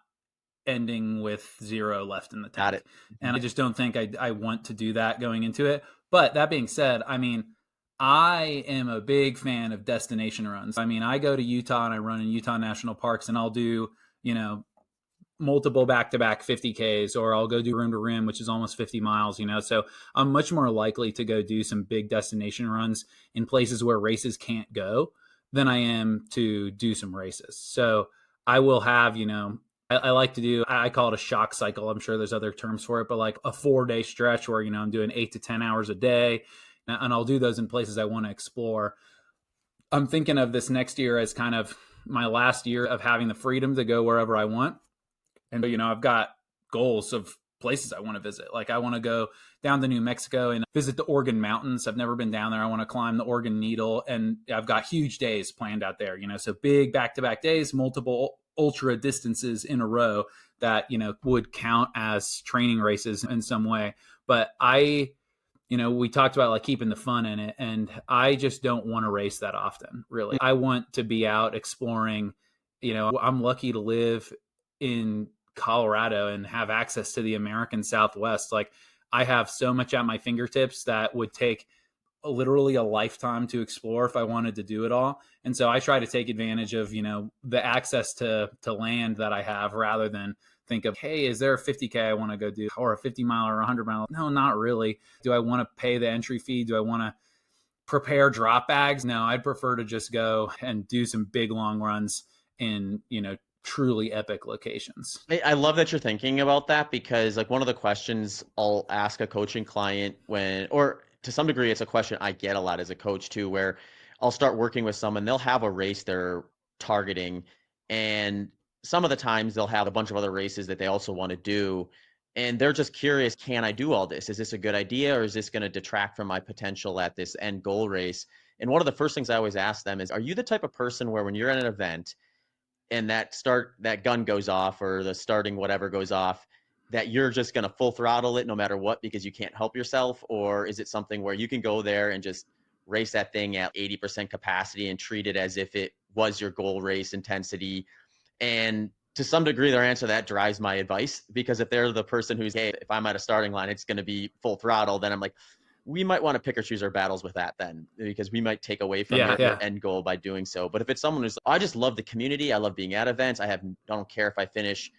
ending with zero left in the Got tank. it. And I just don't think I want to do that going into it. But that being said, I mean, I am a big fan of destination runs. I mean, I go to Utah and I run in Utah National Parks, and I'll do, multiple back-to-back 50Ks, or I'll go do rim to rim, which is almost 50 miles, so I'm much more likely to go do some big destination runs in places where races can't go than I am to do some races. So I will have, I like to do, I call it a shock cycle. I'm sure there's other terms for it, but like a 4-day stretch where, I'm doing 8 to 10 hours a day, and I'll do those in places I want to explore. I'm thinking of this next year as kind of my last year of having the freedom to go wherever I want. And, I've got goals of places I want to visit. Like I want to go down to New Mexico and visit the Organ Mountains. I've never been down there. I want to climb the Organ Needle, and I've got huge days planned out there, so big back-to-back days, multiple ultra distances in a row that, would count as training races in some way. But we talked about like keeping the fun in it, and I just don't want to race that often, really. I want to be out exploring. I'm lucky to live in Colorado and have access to the American Southwest. Like I have so much at my fingertips that would take literally a lifetime to explore if I wanted to do it all. And so I try to take advantage of, the access to land that I have, rather than think of, hey, is there a 50K I want to go do, or a 50 mile or a 100 mile? No, not really. Do I want to pay the entry fee? Do I want to prepare drop bags? No, I'd prefer to just go and do some big long runs in, truly epic locations. I love that you're thinking about that, because like one of the questions I'll ask a coaching client or to some degree, it's a question I get a lot as a coach too, where I'll start working with someone, they'll have a race they're targeting, and some of the times they'll have a bunch of other races that they also want to do. And they're just curious, can I do all this? Is this a good idea, or is this going to detract from my potential at this end goal race? And one of the first things I always ask them is, are you the type of person where when you're at an event and that gun goes off, or the starting whatever goes off, that you're just going to full throttle it no matter what because you can't help yourself? Or is it something where you can go there and just race that thing at 80% capacity and treat it as if it was your goal race intensity. And to some degree, their answer to that drives my advice, because if they're the person who's, hey, if I'm at a starting line, it's going to be full throttle, then I'm like, we might want to pick or choose our battles with that then, because we might take away from your Yeah. end goal by doing so. But if it's someone who's, I just love the community, I love being at events, I don't care if I finish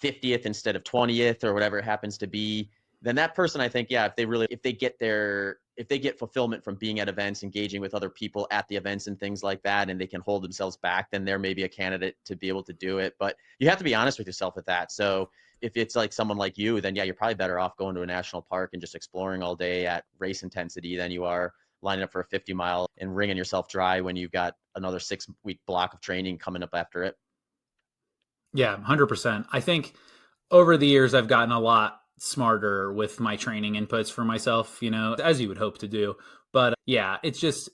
50th instead of 20th or whatever it happens to be, then that person, I think, yeah, if they get fulfillment from being at events, engaging with other people at the events and things like that, and they can hold themselves back, then they're maybe a candidate to be able to do it. But you have to be honest with yourself with that. So if it's like someone like you, then yeah, you're probably better off going to a national park and just exploring all day at race intensity than you are lining up for a 50-mile and wringing yourself dry when you've got another 6-week block of training coming up after it. Yeah, 100%. I think over the years, I've gotten a lot smarter with my training inputs for myself, as you would hope to do. But yeah, it's just,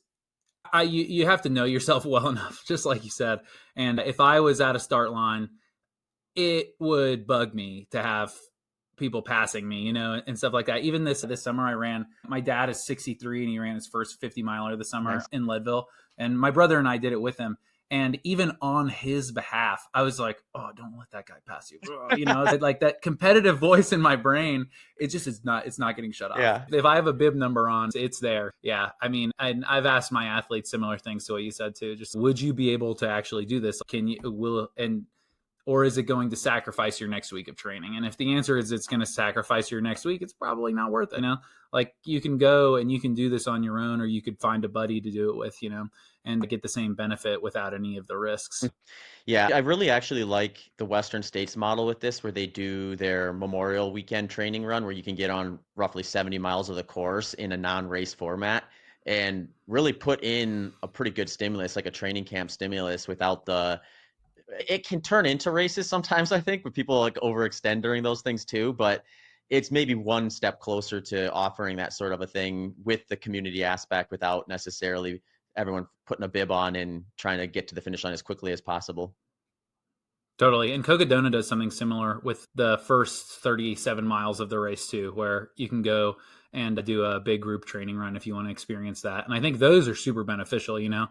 you have to know yourself well enough, just like you said. And if I was at a start line, it would bug me to have people passing me, and stuff like that. Even this summer I ran, my dad is 63 and he ran his first 50 miler this summer. Nice. In Leadville. And my brother and I did it with him. And even on his behalf, I was like, oh, don't let that guy pass you. Like that competitive voice in my brain, it's not getting shut off. Yeah. If I have a bib number on, it's there. Yeah. I mean, I've asked my athletes similar things to what you said too. Just, would you be able to actually do this? Or is it going to sacrifice your next week of training? And if the answer is it's going to sacrifice your next week, it's probably not worth it. Like you can go and you can do this on your own, or you could find a buddy to do it with, and get the same benefit without any of the risks. Yeah, I really actually like the Western States model with this, where they do their Memorial Weekend training run, where you can get on roughly 70 miles of the course in a non-race format and really put in a pretty good stimulus, like a training camp stimulus, without it can turn into races sometimes, I think, but people like overextend during those things too. But it's maybe one step closer to offering that sort of a thing with the community aspect without necessarily everyone putting a bib on and trying to get to the finish line as quickly as possible. Totally. And Cocodona does something similar with the first 37 miles of the race too, where you can go and do a big group training run if you want to experience that. And I think those are super beneficial, and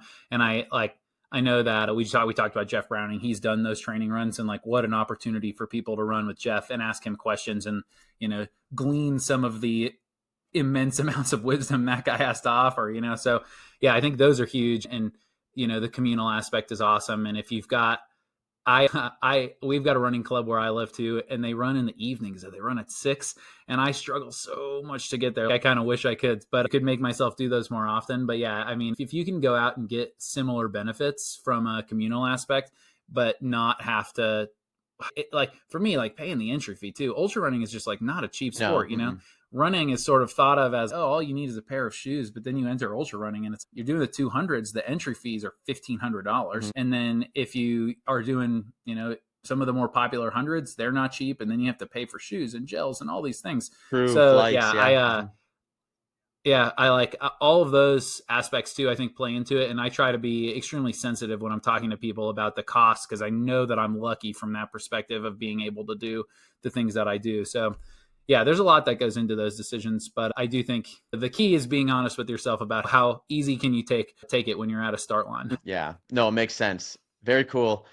I know that we talked about Jeff Browning. He's done those training runs, and like, what an opportunity for people to run with Jeff and ask him questions and, glean some of the immense amounts of wisdom that guy has to offer, So yeah, I think those are huge. And, the communal aspect is awesome. And if you've got, we've got a running club where I live too, and they run in the evenings. They run at 6, and I struggle so much to get there. I kind of wish I could, but I could make myself do those more often. But yeah, I mean, if you can go out and get similar benefits from a communal aspect, but not have to, like for me, like paying the entry fee too. Ultra running is just like not a cheap sport, Running is sort of thought of as, oh, all you need is a pair of shoes, but then you enter ultra running and you're doing the 200s, the entry fees are $1,500. And then if you are doing, some of the more popular hundreds, they're not cheap. And then you have to pay for shoes and gels and all these things. True, so flights, I like all of those aspects too, I think play into it. And I try to be extremely sensitive when I'm talking to people about the cost, because I know that I'm lucky from that perspective of being able to do the things that I do. So yeah, there's a lot that goes into those decisions, but I do think the key is being honest with yourself about how easy can you take it when you're at a start line. Yeah, no, it makes sense. Very cool.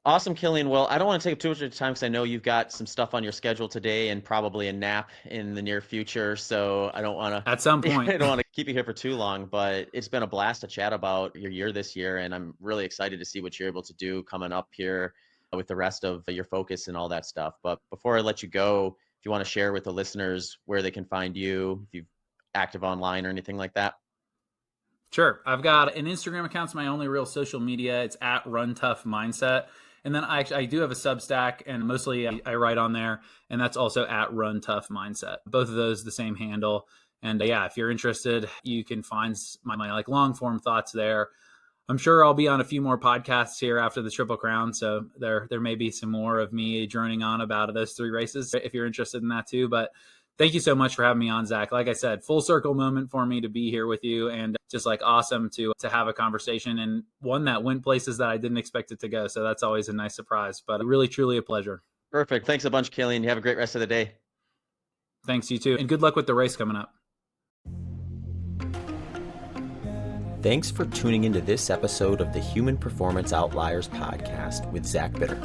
Awesome, Kilian. Well, I don't want to take up too much of your time because I know you've got some stuff on your schedule today and probably a nap in the near future. So I don't want to, at some point, I don't want to keep you here for too long, but it's been a blast to chat about your year this year. And I'm really excited to see what you're able to do coming up here with the rest of your focus and all that stuff. But before I let you go, if you want to share with the listeners where they can find you, if you're active online or anything like that. Sure. I've got an Instagram account. It's my only real social media. It's at Run Tough Mindset. And then I do have a Substack, and mostly I write on there, and that's also at Run Tough Mindset. Both of those the same handle. And yeah, if you're interested, you can find my like long form thoughts there. I'm sure I'll be on a few more podcasts here after the Triple Crown, so there may be some more of me droning on about those 3 races if you're interested in that too. But thank you so much for having me on, Zach. Like I said, full circle moment for me to be here with you, and just like awesome to have a conversation, and one that went places that I didn't expect it to go. So that's always a nice surprise, but really, truly a pleasure. Perfect. Thanks a bunch, Kilian. You have a great rest of the day. Thanks, you too. And good luck with the race coming up. Thanks for tuning into this episode of the Human Performance Outliers podcast with Zach Bitter.